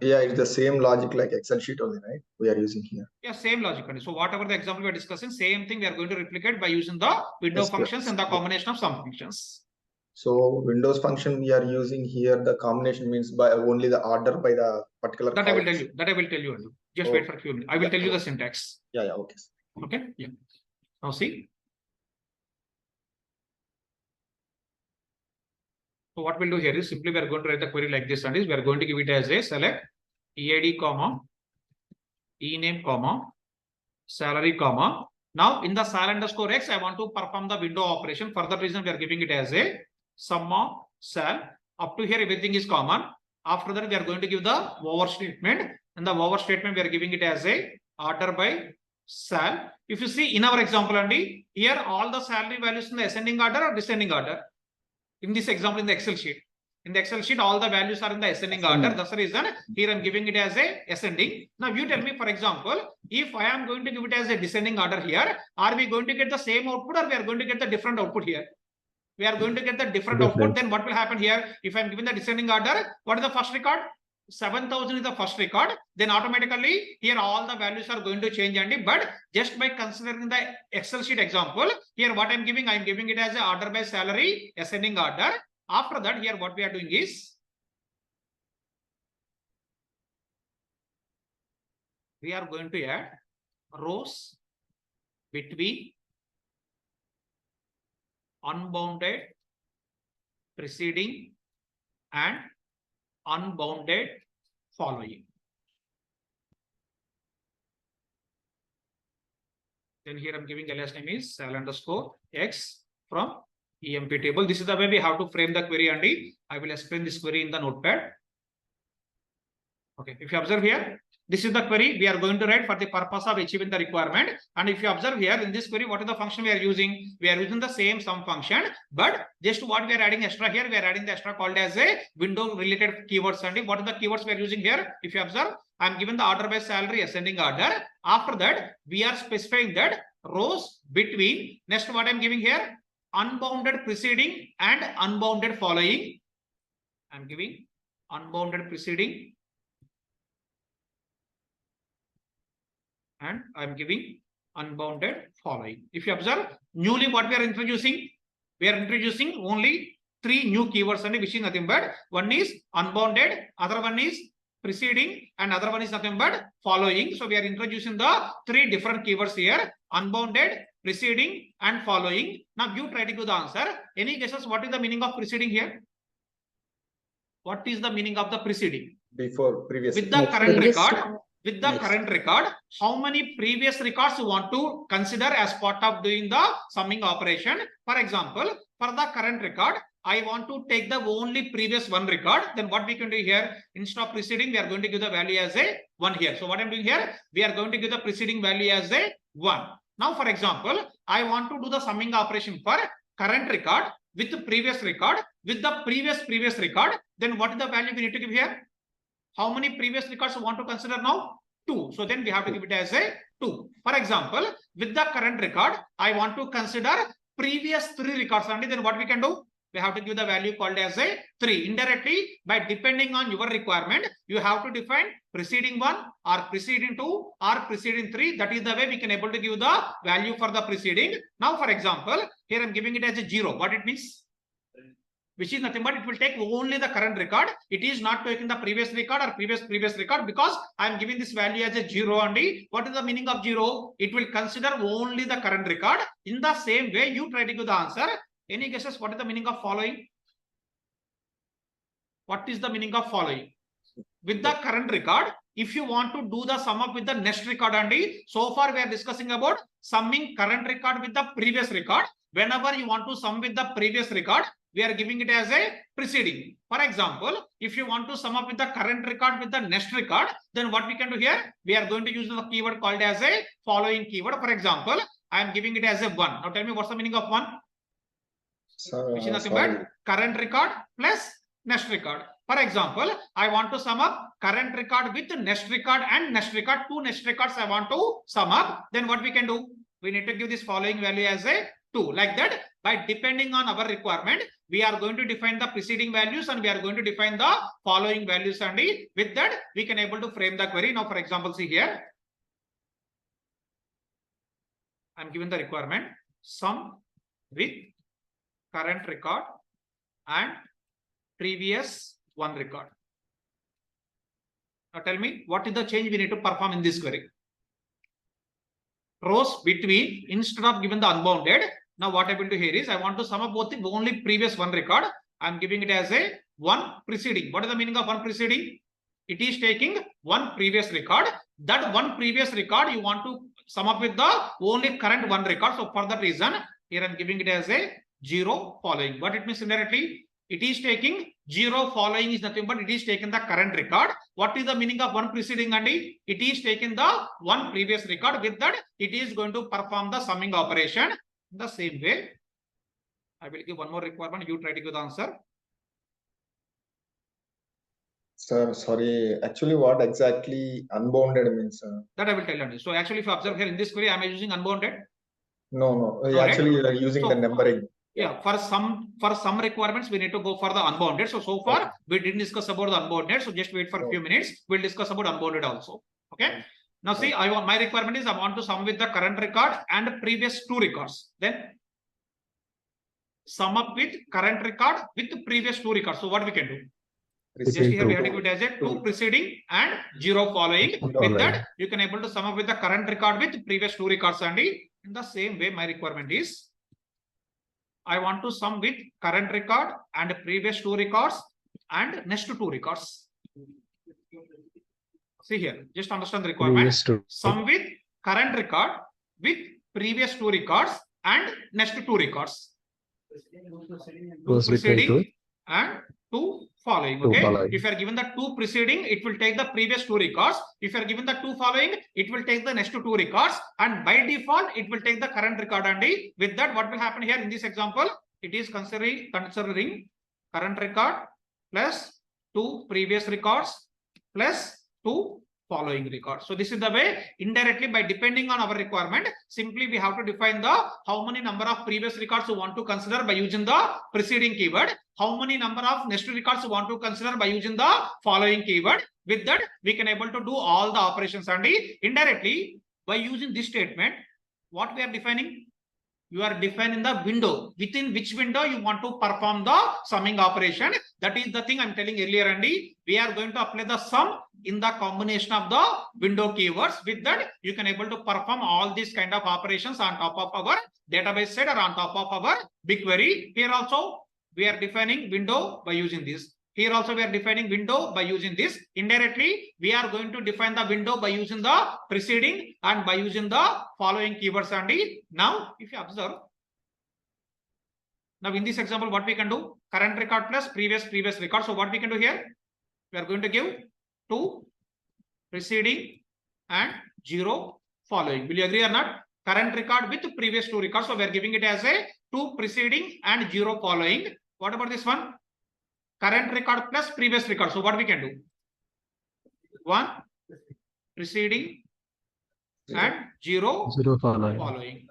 B: Yeah, it's the same logic like Excel sheet only, right? We are using here.
A: Yeah, same logic only. So whatever the example we are discussing, same thing we are going to replicate by using the window functions and the combination of sum functions.
B: So Windows function we are using here, the combination means by only the order by the particular.
A: That columns. I will tell you. Just wait for a few minutes. I will tell you the syntax.
B: Yeah, okay.
A: Okay. Yeah. Now see. So what we'll do here is simply we are going to write the query like this, and we are going to give it as a select EAD comma ename comma salary comma. Now in the sal underscore x, I want to perform the window operation. For that reason, we are giving it as a sum of sal. Up to here, everything is common. After that, we are going to give the over statement. And the over statement, we are giving it as a order by sal. If you see in our example, only here all the salary values in the ascending order or descending order. In this example, in the Excel sheet, In the Excel sheet, all the values are in the ascending order. That's the reason here I'm giving it as a ascending. Now you tell me, for example, if I am going to give it as a descending order here, are we going to get the same output or we are going to get the different output here? We are going to get the different output. Then what will happen here? If I'm given the descending order, what is the first record? 7,000 is the first record. Then automatically here all the values are going to change, Andy. But just by considering the Excel sheet example, here what I'm giving it as a order by salary ascending order. After that, here what we are doing is we are going to add rows between unbounded, preceding and unbounded following. Then here I'm giving ls name is sal underscore x from EMP table. This is the way we have to frame the query, Andy. I will explain this query in the notepad. Okay, if you observe here, this is the query we are going to write for the purpose of achieving the requirement. And if you observe here in this query, what is the function we are using? We are using the same sum function, but just what we are adding extra here, we are adding the extra called as a window related keywords. And what are the keywords we are using here? If you observe, I am given the order by salary ascending order. After that, we are specifying that rows between, next what I am giving here, unbounded preceding and unbounded following. I am giving unbounded preceding and I am giving unbounded following. If you observe, newly what we are introducing only 3 new keywords, and which is nothing but one is unbounded, other one is preceding, and other one is nothing but following. So we are introducing the 3 different keywords here: unbounded, preceding, and following. Now you try to give the answer. Any guesses? What is the meaning of preceding here? What is the meaning of the preceding?
B: Before, previous.
A: With the current record. With the current record, how many previous records you want to consider as part of doing the summing operation? For example, for the current record, I want to take the only previous one record. Then what we can do here, instead of preceding, we are going to give the value as a 1 here. So what I'm doing here, we are going to give the preceding value as a 1. Now, for example, I want to do the summing operation for current record with the previous record with the previous record. Then what is the value we need to give here? How many previous records you want to consider now? 2. So then we have to give it as a 2. For example, with the current record, I want to consider previous 3 records only. Then what we can do? We have to give the value called as a 3. Indirectly, by depending on your requirement, you have to define preceding 1 or preceding 2 or preceding 3. That is the way we can able to give the value for the preceding. Now, for example, here I'm giving it as a 0. What it means? Which is nothing but it will take only the current record. It is not taking the previous record or previous record, because I am giving this value as a 0 only. What is the meaning of 0? It will consider only the current record. In the same way, you try to give the answer. Any guesses? What is the meaning of following? What is the meaning of following? With the current record, if you want to do the sum up with the next record only, so far we are discussing about summing current record with the previous record. Whenever you want to sum with the previous record, we are giving it as a preceding. For example, if you want to sum up with the current record with the next record, then what we can do here? We are going to use the keyword called as a following keyword. For example, I am giving it as a 1. Now tell me what's the meaning of 1? Which is nothing but current record plus next record. For example, I want to sum up current record with next record and next record. 2 next records I want to sum up. Then what we can do? We need to give this following value as a 2. Like that, by depending on our requirement, we are going to define the preceding values and we are going to define the following values, and with that we can able to frame the query. Now, for example, see here, I'm given the requirement sum with current record and previous one record. Now tell me, what is the change we need to perform in this query? Rows between, instead of given the unbounded, now what I will do here is I want to sum up both the only previous one record. I'm giving it as a 1 preceding. What is the meaning of 1 preceding? It is taking 1 previous record. That 1 previous record you want to sum up with the only current 1 record. So for that reason, here I'm giving it as a 0 following. What it means indirectly? It is taking 0 following is nothing but it is taking the current record. What is the meaning of 1 preceding, Andy? It is taking the 1 previous record. With that, it is going to perform the summing operation. In the same way, I will give one more requirement. You try to give the answer.
B: Sir, sorry. Actually, what exactly unbounded means?
A: That I will tell you. So actually, if you observe here in this query, I am using unbounded.
B: No.
A: No, right?
B: Actually, you are using
A: So,
B: the numbering.
A: Yeah, for some requirements, we need to go for the unbounded. So far,
B: Okay.
A: we didn't discuss about the unbounded. So just wait for a few minutes. We'll discuss about unbounded also. Okay. Now see, I want my requirement is I want to sum with the current record and previous two records. Then sum up with current record with the previous two records. So what we can do? Just here we have to give it as a 2 preceding and 0 following. With that, you can able to sum up with the current record with previous two records. And in the same way, my requirement is I want to sum with current record and previous two records and next two records. See here, just understand the requirement. Sum with current record with previous two records and next two records. Two preceding and two following. Okay. If you are given the two preceding, it will take the previous two records. If you are given the two following, it will take the next two records. And by default, it will take the current record. And with that, what will happen here in this example? It is considering current record plus two previous records plus two following records. So this is the way indirectly by depending on our requirement, simply we have to define the how many number of previous records you want to consider by using the preceding keyword, how many number of next records you want to consider by using the following keyword. With that, we can able to do all the operations. And indirectly by using this statement, what we are defining? You are defining the window within which window you want to perform the summing operation. That is the thing I'm telling earlier, Andy. We are going to apply the sum in the combination of the window keywords. With that, you can able to perform all these kind of operations on top of our database set or on top of our BigQuery. Here also we are defining window by using this. Here also we are defining window by using this. Indirectly, we are going to define the window by using the preceding and by using the following keywords. And now, if you observe, now in this example, what we can do? Current record plus previous record. So what we can do here? We are going to give 2 preceding and 0 following. Will you agree or not? Current record with previous two records. So we are giving it as a 2 preceding and 0 following. What about this one? Current record plus previous record. So what we can do? 1 preceding and 0 following.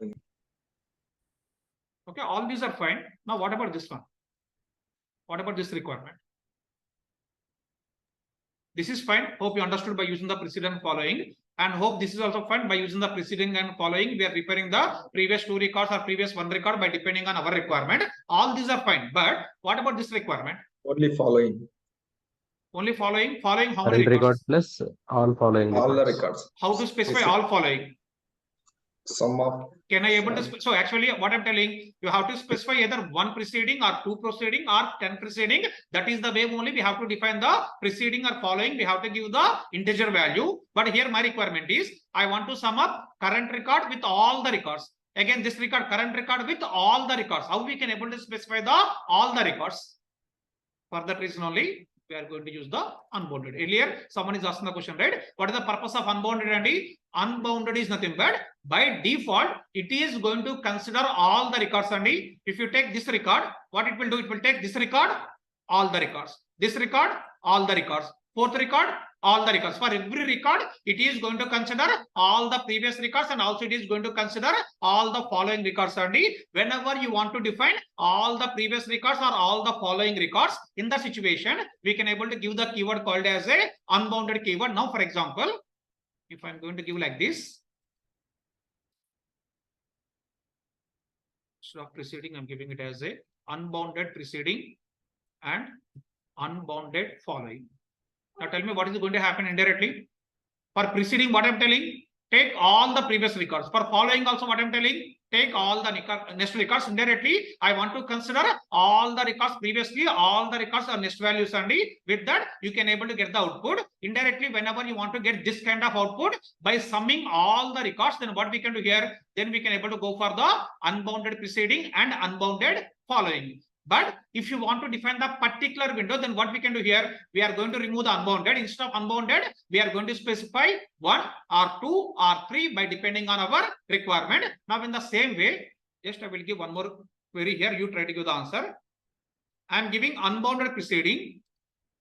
A: Okay, all these are fine. Now what about this one? What about this requirement? This is fine. Hope you understood by using the preceding following. And hope this is also fine by using the preceding and following. We are referring the previous two records or previous one record by depending on our requirement. All these are fine. But what about this requirement?
B: Only following.
A: Only following. Following how many records?
C: Plus all following.
B: All the records.
A: How to specify all following?
B: Sum of.
A: Can I able to? So actually, what I'm telling, you have to specify either 1 preceding or 2 preceding or 10 preceding. That is the way only we have to define the preceding or following. We have to give the integer value. But here my requirement is I want to sum up current record with all the records. Again, this record, current record with all the records. How we can able to specify the all the records? For that reason only, we are going to use the unbounded. Earlier, someone is asking the question, right? What is the purpose of unbounded? And unbounded is nothing but by default, it is going to consider all the records. And if you take this record, what it will do? It will take this record, all the records. This record, all the records. Fourth record, all the records. For every record, it is going to consider all the previous records and also it is going to consider all the following records. And whenever you want to define all the previous records or all the following records, in the situation, we can able to give the keyword called as a unbounded keyword. Now, for example, if I'm going to give like this, instead of preceding, I'm giving it as a unbounded preceding and unbounded following. Now tell me what is going to happen indirectly. For preceding, what I'm telling, take all the previous records. For following also what I'm telling, take all the next records. Indirectly, I want to consider all the records previously, all the records are next values. And with that, you can able to get the output. Indirectly, whenever you want to get this kind of output, by summing all the records, then what we can do here, then we can able to go for the unbounded preceding and unbounded following. But if you want to define the particular window, then what we can do here, we are going to remove the unbounded. Instead of unbounded, we are going to specify 1 or 2 or 3 by depending on our requirement. Now, in the same way, just I will give one more query here. You try to give the answer. I am giving unbounded preceding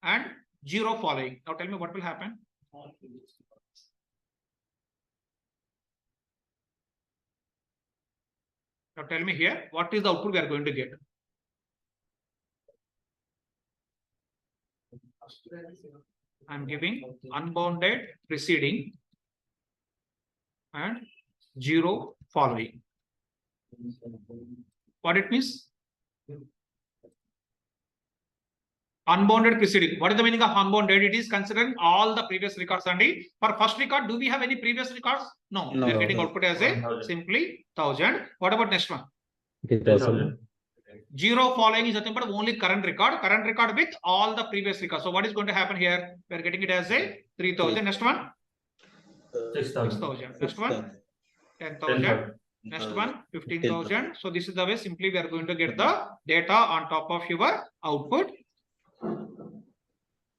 A: and zero following. Now tell me what will happen. Now tell me here, what is the output we are going to get? I'm giving unbounded preceding and zero following. What it means? Unbounded preceding. What is the meaning of unbounded? It is considering all the previous records only. For first record, do we have any previous records? No. We are getting output as a simply 1000. What about next one?
C: 10,000.
A: Zero following is nothing but only current record with all the previous records. So what is going to happen here? We are getting it as a 3000. Next one? 6,000. Next one? 10,000. Next one? 15,000. So this is the way simply we are going to get the data on top of your output.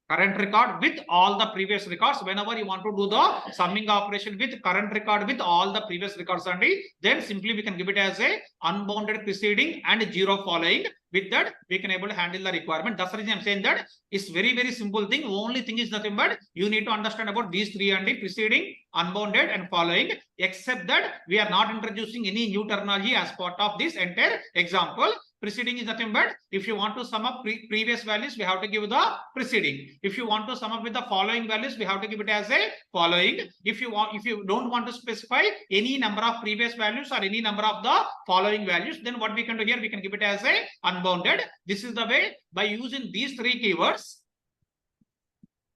A: Current record with all the previous records. Whenever you want to do the summing operation with current record with all the previous records only, then simply we can give it as a unbounded preceding and zero following. With that, we can able to handle the requirement. That's the reason I'm saying that it's very simple thing. Only thing is nothing but you need to understand about these three only: preceding, unbounded, and following. Except that we are not introducing any new terminology as part of this entire example. Preceding is nothing but if you want to sum up previous values, we have to give the preceding. If you want to sum up with the following values, we have to give it as a following. If you don't want to specify any number of previous values or any number of the following values, then what we can do here, we can give it as a unbounded. This is the way, by using these three keywords,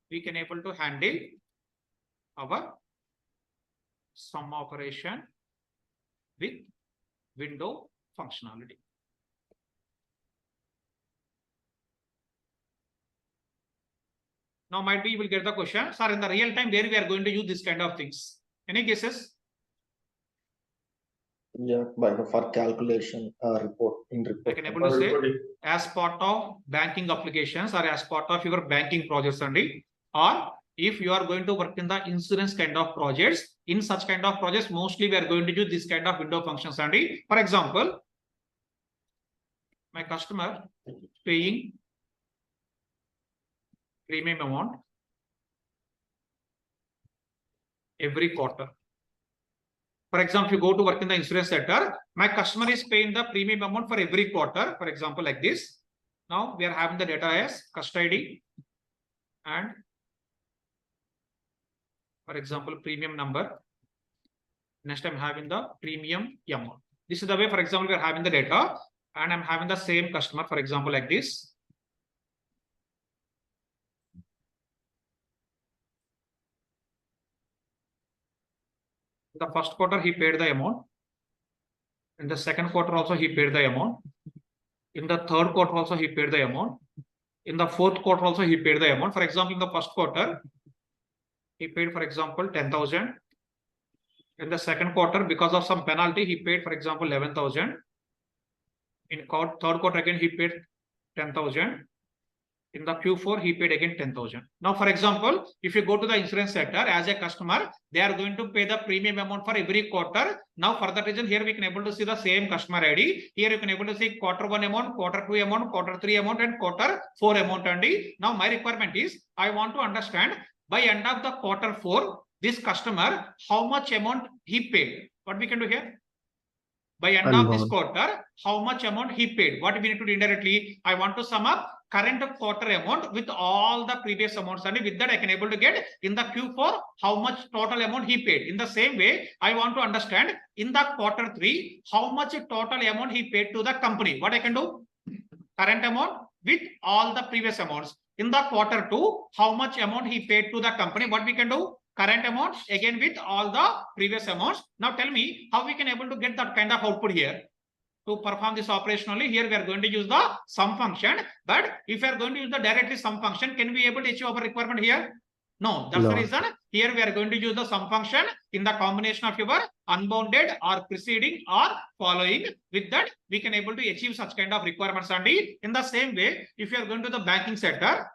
A: we can able to handle our sum operation with window functionality. Now might be you will get the question, sir, in the real time where we are going to use this kind of things. Any guesses?
B: Yeah, for calculation report.
A: I can able to say as part of banking applications or as part of your banking projects only, or if you are going to work in the insurance kind of projects, in such kind of projects, mostly we are going to use this kind of window functions only. For example, my customer paying premium amount every quarter. For example, if you go to work in the insurance sector, my customer is paying the premium amount for every quarter. For example, like this. Now we are having the data as custody and, for example, premium number. Next, I'm having the premium amount. This is the way, for example, we are having the data and I'm having the same customer, for example, like this. The first quarter he paid the amount. In the second quarter also he paid the amount. In the third quarter also he paid the amount. In the fourth quarter also he paid the amount. For example, in the first quarter he paid, for example, 10,000. In the second quarter, because of some penalty, he paid, for example, 11,000. In third quarter again he paid 10,000. In the Q4, he paid again 10,000. Now, for example, if you go to the insurance sector as a customer, they are going to pay the premium amount for every quarter. Now, for that reason, here we can able to see the same customer ID. Here you can able to see quarter 1 amount, quarter 2 amount, quarter 3 amount, and quarter 4 amount only. Now, my requirement is I want to understand by end of the quarter 4, this customer, how much amount he paid. What we can do here? By end of this quarter, how much amount he paid. What we need to do indirectly? I want to sum up current quarter amount with all the previous amounts, and with that I can able to get in the Q4 how much total amount he paid. In the same way, I want to understand in the quarter 3 how much total amount he paid to the company. What I can do? Current amount with all the previous amounts. In the quarter 2, how much amount he paid to the company. What we can do? Current amount again with all the previous amounts. Now tell me how we can able to get that kind of output here. To perform this operation only, here we are going to use the sum function. But if we are going to use the directly sum function, can we able to achieve our requirement here? No, that's the reason here we are going to use the sum function in the combination of your unbounded or preceding or following. With that, we can able to achieve such kind of requirements only. In the same way, if you are going to the banking sector,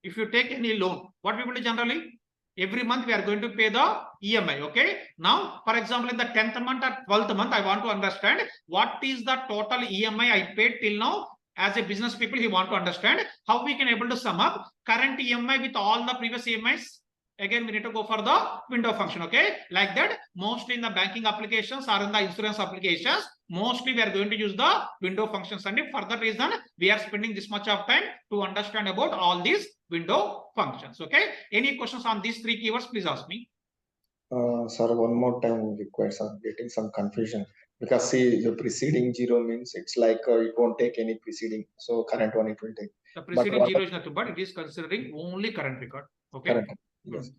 A: if you take any loan, what we will do generally? Every month we are going to pay the EMI. Okay. Now, for example, in the 10th month or 12th month, I want to understand what is the total EMI I paid till now As a business people, he want to understand how we can able to sum up current EMI with all the previous EMIs. Again, we need to go for the window function. Okay, like that. Mostly in the banking applications or in the insurance applications, mostly we are going to use the window functions, and for that reason, we are spending this much of time to understand about all these window functions. Okay, any questions on these three keywords? Please ask me.
B: Sir, one more time requires I'm getting some confusion because see the preceding 0 means it's like it won't take any preceding. So current one it will take.
A: The preceding 0 is nothing but it is considering only current record. Okay.
B: Current. Yes.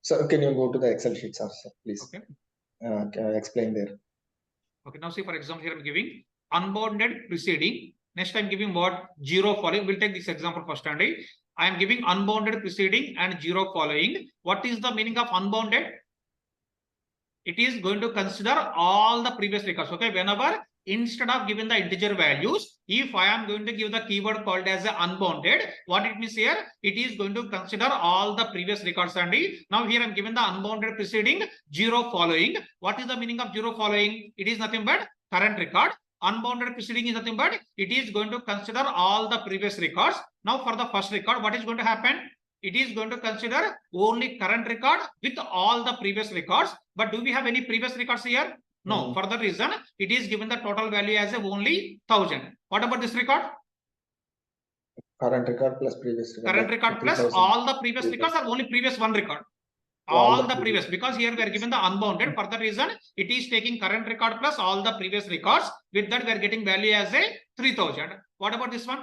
B: So can you go to the Excel sheet, sir, please?
A: Okay.
B: Explain there.
A: Okay. Now see, for example, here I'm giving unbounded preceding. Next I'm giving what? 0 following. We'll take this example first, and I am giving unbounded preceding and 0 following. What is the meaning of unbounded? It is going to consider all the previous records. Okay, whenever instead of giving the integer values, if I am going to give the keyword called as unbounded, what it means here, it is going to consider all the previous records. And now here I'm given the unbounded preceding 0 following. What is the meaning of 0 following? It is nothing but current record. Unbounded preceding is nothing but it is going to consider all the previous records. Now for the first record, what is going to happen? It is going to consider only current record with all the previous records. But do we have any previous records here? No. For that reason, it is given the total value as only 1000. What about this record?
B: Current record plus previous record.
A: Current record plus all the previous records or only previous one record? All the previous, because here we are given the unbounded. For that reason, it is taking current record plus all the previous records. With that, we are getting value as 3000. What about this one?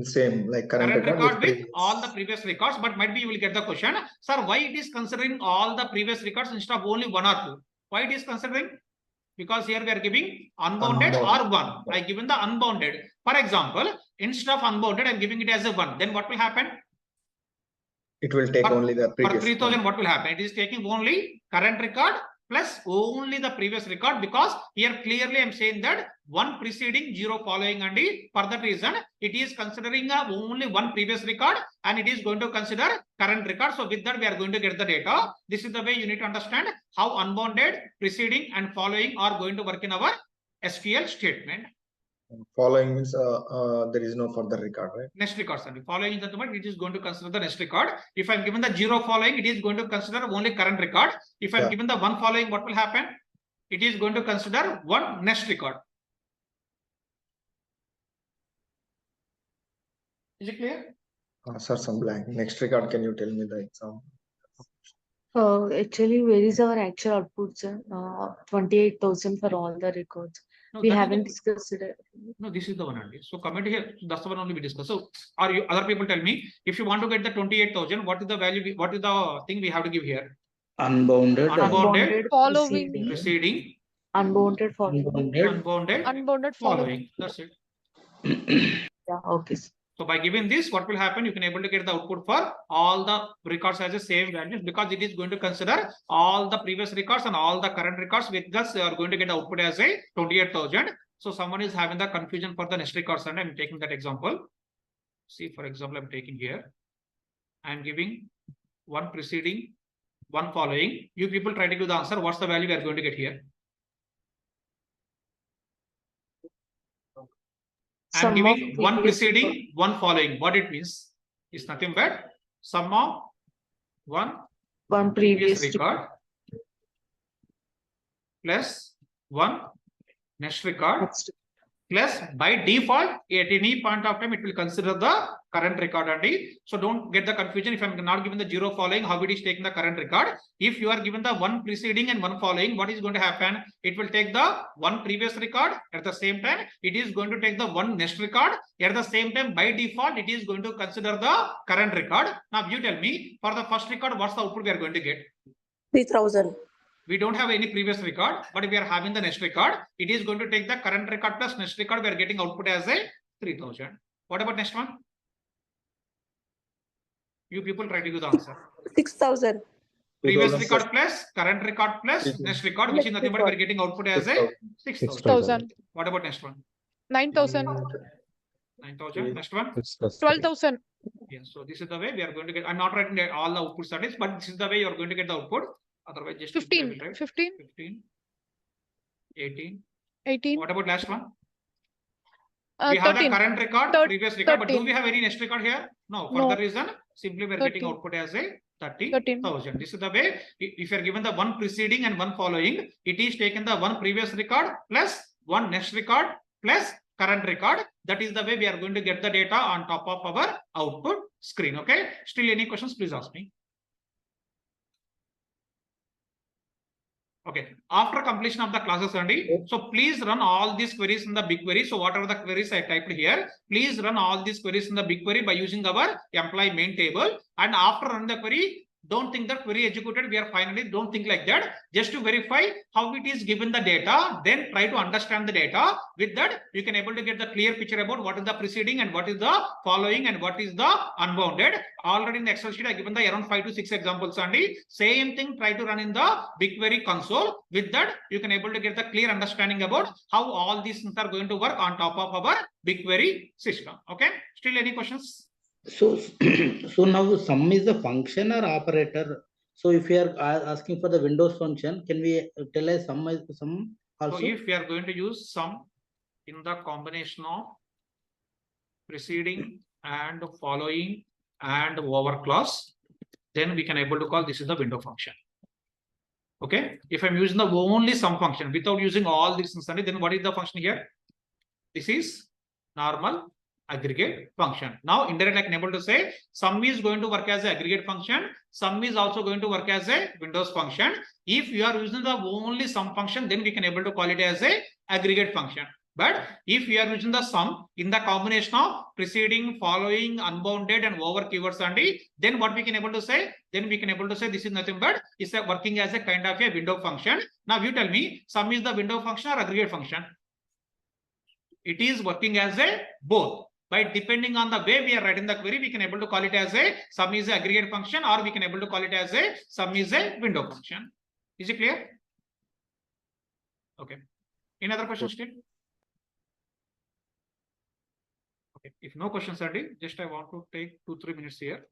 B: Same, like current
A: record with all the previous records, but might be you will get the question, sir, why it is considering all the previous records instead of only 1 or 2? Why it is considering? Because here we are giving unbounded or 1. I given the unbounded. For example, instead of unbounded, I am giving it as a 1. Then what will happen?
B: It will take only the previous.
A: For 3000, what will happen? It is taking only current record plus only the previous record, because here clearly I am saying that 1 preceding 0 following, and for that reason it is considering only 1 previous record and it is going to consider current record. So with that we are going to get the data. This is the way you need to understand how unbounded, preceding and following are going to work in our SQL statement.
B: Following means there is no further record, right?
A: Next record, sorry. Following is the moment it is going to consider the next record. If I'm given the 0 following, it is going to consider only current record. If I'm given the 1 following, what will happen? It is going to consider 1 next record. Is it clear?
B: Sir, some blank. Next record, can you tell me the example?
D: Actually, where is our actual output, sir? 28,000 for all the records.
A: No,
D: we haven't discussed it.
A: No, this is the one only. So comment here, that's the one only we discussed. So are you other people tell me, if you want to get the 28,000, what is the value, what is the thing we have to give here?
E: Unbounded
D: Following.
A: Preceding.
D: Unbounded following.
A: Unbounded following. That's it.
D: Yeah, okay.
A: So by giving this, what will happen? You can able to get the output for all the records as the same values, because it is going to consider all the previous records and all the current records. With this, you are going to get the output as 28,000. So someone is having the confusion for the next records, and I'm taking that example. See, for example, I'm taking here. I'm giving 1 preceding, 1 following. You people try to give the answer. What's the value we are going to get here? I'm giving 1 preceding, 1 following. What it means is nothing but sum of 1 previous record plus 1 next record plus by default at any point of time it will consider the current record only. So don't get the confusion. If I'm not given the 0 following, how it is taking the current record. If you are given the 1 preceding and 1 following, what is going to happen? It will take the 1 previous record. At the same time, it is going to take the 1 next record. At the same time, by default, it is going to consider the current record. Now you tell me, for the first record, what's the output we are going to get?
F: 3,000.
A: We don't have any previous record, but we are having the next record. It is going to take the current record plus next record. We are getting output as 3,000. What about next one? You people try to do the answer.
F: 6,000.
A: Previous record plus current record plus next record, which is nothing but we are getting output as 6,000. What about next one?
G: 9,000.
A: 9,000. Next one?
G: 12,000.
A: Yes. So this is the way we are going to get. I'm not writing all the output studies, but this is the way you are going to get the output. Otherwise, just
G: 15.
A: 15. 18.
G: 18.
A: What about last one? We have the
G: 13.
A: current record, previous record, but do
G: 13.
A: we have any next record here? No. For
G: No.
A: that reason, simply we are getting
G: 13.
A: output as a 30,000. This is the way. If you are given the one preceding and one following, it is taken the one previous record plus one next record plus current record. That is the way we are going to get the data on top of our output screen. Okay. Still any questions? Please ask me. Okay, after completion of the classes, Andy, so please run all these queries in the BigQuery. So whatever the queries I typed here, please run all these queries in the BigQuery by using our employee main table. And after run the query, don't think that query executed, we are finally, don't think like that. Just to verify how it is given the data, then try to understand the data. With that, you can able to get the clear picture about what is the preceding and what is the following and what is the unbounded. Already in the Excel sheet, I given the around 5 to 6 examples, Andy. Same thing, try to run in the BigQuery console. With that, you can able to get the clear understanding about how all these things are going to work on top of our BigQuery system. Okay, still any questions?
E: So, so now sum is the function or operator. So if we are asking for the Windows function, can we tell a sum also?
A: So if we are going to use sum in the combination of preceding and following and over clause, then we can able to call this is the window function. Okay. If I'm using the only sum function without using all these things, then what is the function here? This is normal aggregate function. Now indirectly I can able to say sum is going to work as an aggregate function. Sum is also going to work as a Windows function. If you are using the only sum function, then we can able to call it as a aggregate function. But if we are using the sum in the combination of preceding, following, unbounded and over keywords, Andy, then what we can able to say? Then we can able to say this is nothing but it's working as a kind of a window function. Now you tell me, sum is the window function or aggregate function? It is working as a both. By depending on the way we are writing the query, we can able to call it as a sum is an aggregate function, or we can able to call it as a sum is a window function. Is it clear? Okay. Any other questions still? Okay. If no questions, Andy, just I want to take 2-3 minutes here.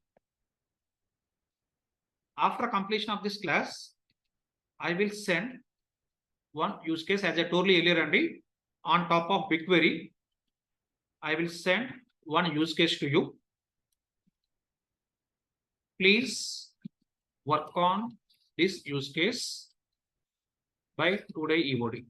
A: After completion of this class, I will send one use case as I told you earlier, Andy, on top of BigQuery. I will send one use case to you. Please work on this use case by today EOD.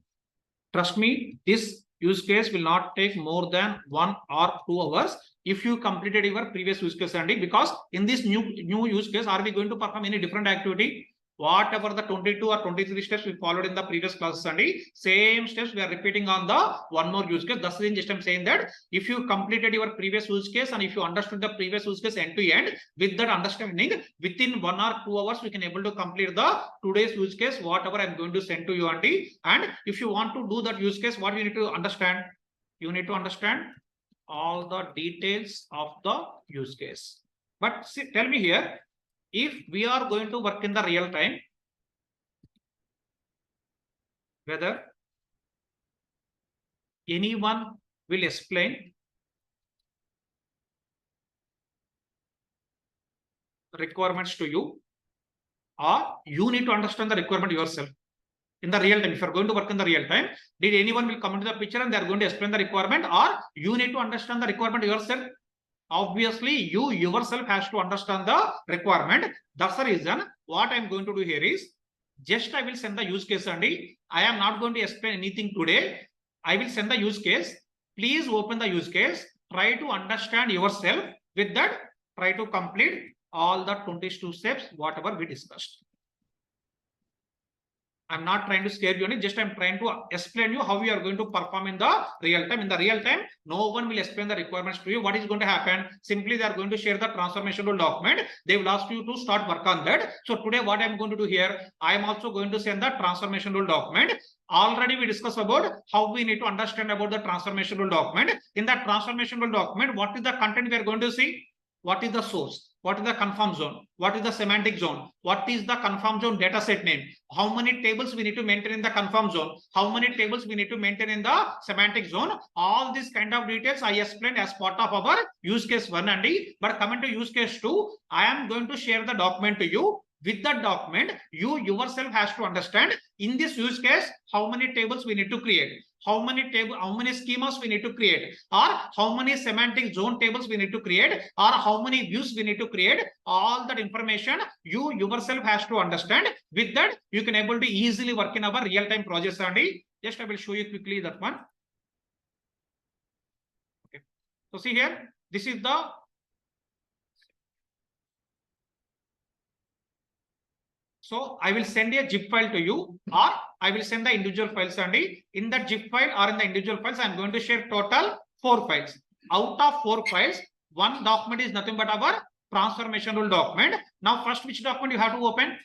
A: Trust me, this use case will not take more than 1 or 2 hours if you completed your previous use case, Andy, because in this new use case, are we going to perform any different activity? Whatever the 22 or 23 steps we followed in the previous classes, Andy, same steps we are repeating on the one more use case. Thus, just I'm saying that if you completed your previous use case and if you understood the previous use case end to end, with that understanding, within 1 or 2 hours, we can able to complete the today's use case, whatever I'm going to send to you, Andy. And if you want to do that use case, what you need to understand? You need to understand all the details of the use case. But see, tell me here, if we are going to work in the real time, whether anyone will explain requirements to you, or you need to understand the requirement yourself in the real time. If you're going to work in the real time, did anyone will come into the picture and they're going to explain the requirement, or you need to understand the requirement yourself? Obviously, you yourself has to understand the requirement. That's the reason what I'm going to do here is just I will send the use case, Andy. I am not going to explain anything today. I will send the use case. Please open the use case. Try to understand yourself. With that, try to complete all the 22 steps, whatever we discussed. I'm not trying to scare you, just I'm trying to explain you how we are going to perform in the real time. In the real time, no one will explain the requirements to you. What is going to happen? Simply, they are going to share the transformation rule document. They will ask you to start work on that. So today, what I'm going to do here, I am also going to send the transformation rule document. Already we discussed about how we need to understand about the transformation rule document. In that transformation rule document, what is the content we are going to see? What is the source? What is the confirm zone? What is the semantic zone? What is the confirm zone data set name? How many tables we need to maintain in the confirm zone? How many tables we need to maintain in the semantic zone? All these kind of details I explained as part of our use case 1, Andy. But coming to use case 2, I am going to share the document to you. With that document, you yourself has to understand in this use case, how many tables we need to create, how many schemas we need to create, or how many semantic zone tables we need to create, or how many views we need to create. All that information you yourself has to understand. With that, you can able to easily work in our real-time projects. Andy, just I will show you quickly that one. Okay. So see here, this is the So I will send a zip file to you, or I will send the individual files, and in that zip file or in the individual files, I am going to share total 4 files. Out of 4 files, one document is nothing but our transformation rule document. Now, first, which document you have to open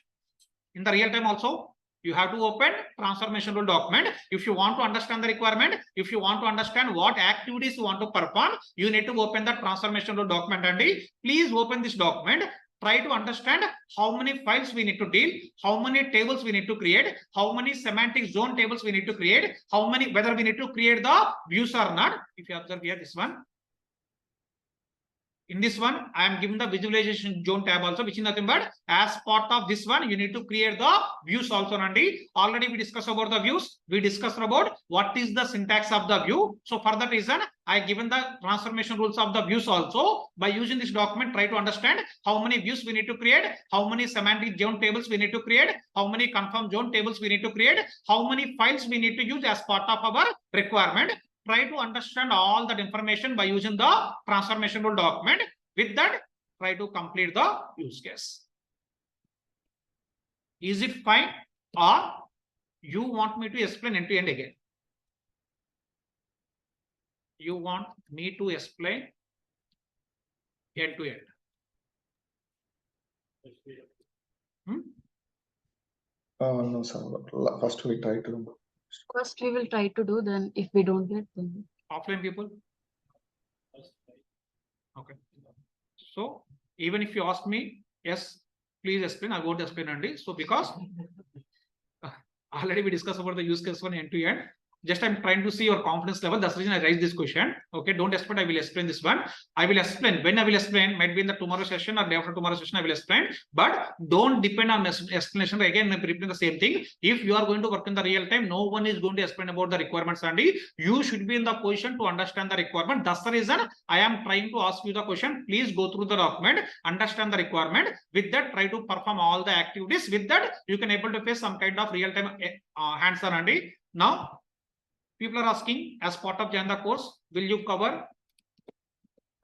A: in the real time also? You have to open transformation rule document. If you want to understand the requirement, if you want to understand what activities you want to perform, you need to open the transformation rule document, and please open this document. Try to understand how many files we need to deal, how many tables we need to create, how many semantic zone tables we need to create, how many, whether we need to create the views or not. If you observe here, this one. In this one, I am given the visualization zone tab also, which is nothing but as part of this one, you need to create the views also. Nandi. Already we discussed about the views. We discussed about what is the syntax of the view. So for that reason, I given the transformation rules of the views also. By using this document, try to understand how many views we need to create, how many semantic zone tables we need to create, how many confirm zone tables we need to create, how many files we need to use as part of our requirement. Try to understand all that information by using the transformation rule document. With that, try to complete the use case. Is it fine, or you want me to explain end to end again? You want me to explain end to end?
B: No, sir. First we try to.
D: First, we will try to do, then if we don't get, then.
A: Offline people? Okay. So even if you ask me, yes, please explain, I won't explain, Andy. So because already we discussed about the use case one end to end. Just I'm trying to see your confidence level. That's the reason I raised this question. Okay, don't expect I will explain this one. I will explain. When I will explain, might be in the tomorrow session or day after tomorrow session, I will explain. But don't depend on explanation. Again, I'm repeating the same thing. If you are going to work in the real time, no one is going to explain about the requirements, Andy. You should be in the position to understand the requirement. That's the reason I am trying to ask you the question. Please go through the document, understand the requirement. With that, try to perform all the activities. With that, you can able to face some kind of real time hands-on, Andy. Now, people are asking, as part of Join the course, will you cover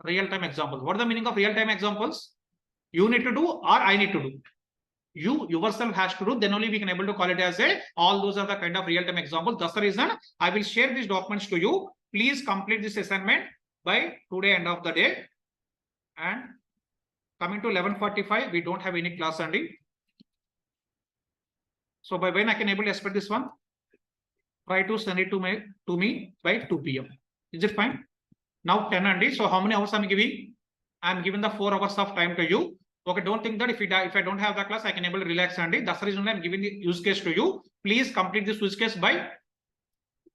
A: real-time examples? What is the meaning of real-time examples? You need to do, or I need to do. You yourself has to do, then only we can able to call it as a, all those are the kind of real-time examples. That's the reason I will share these documents to you. Please complete this assignment by today end of the day. And coming to 11:45, we don't have any class, Andy. So by when I can able to expect this one? Try to send it to me by 2 p.m. Is it fine? Now 10, Andy. So how many hours I'm giving? I'm giving the 4 hours of time to you. Okay, don't think that if I don't have the class, I can able to relax, Andy. That's the reason I'm giving the use case to you. Please complete this use case by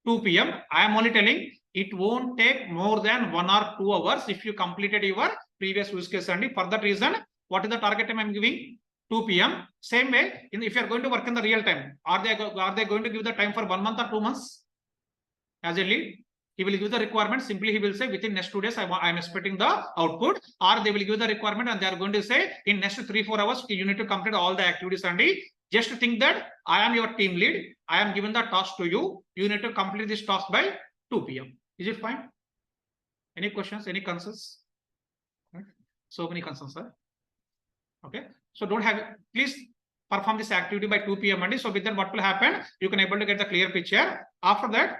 A: 2 p.m. I am only telling it won't take more than 1 or 2 hours if you completed your previous use case, Andy. For that reason, what is the target time I'm giving? 2 p.m. Same way, if you are going to work in the real time, are they going to give the time for 1 month or 2 months? As a lead, he will give the requirement. Simply, he will say within next 2 days, I am expecting the output. Or they will give the requirement and they are going to say in next 3-4 hours, you need to complete all the activities. And just think that I am your team lead. I am given the task to you. You need to complete this task by 2 p.m. Is it fine? Any questions? Any concerns? So many concerns, sir. Okay. So don't have, please perform this activity by 2 p.m. Monday. So with that, what will happen? You can able to get the clear picture. After that,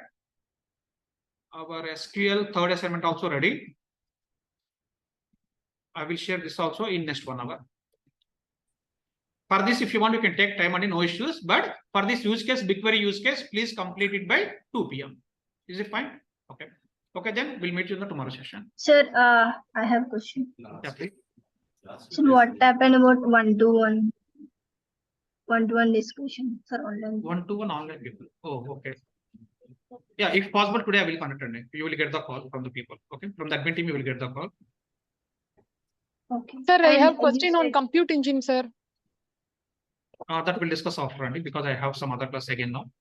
A: our SQL third assignment also ready. I will share this also in next 1 hour. For this, if you want, you can take time and no issues. But for this use case, BigQuery use case, please complete it by 2 p.m. Is it fine? Okay. Okay, then we'll meet you in the tomorrow session.
H: Sir, I have a question.
A: Yeah, please.
H: So what happened about one-to-one discussion for online?
A: One-to-one online people. Oh, okay. Yeah, if possible today, I will connect and you will get the call from the people. Okay, from the admin team, you will get the call.
H: Okay.
G: Sir, I
H: And
G: have
H: you
G: question on
H: said-
G: compute engine, sir.
A: That we'll discuss after, Andy, because I have some other class again now.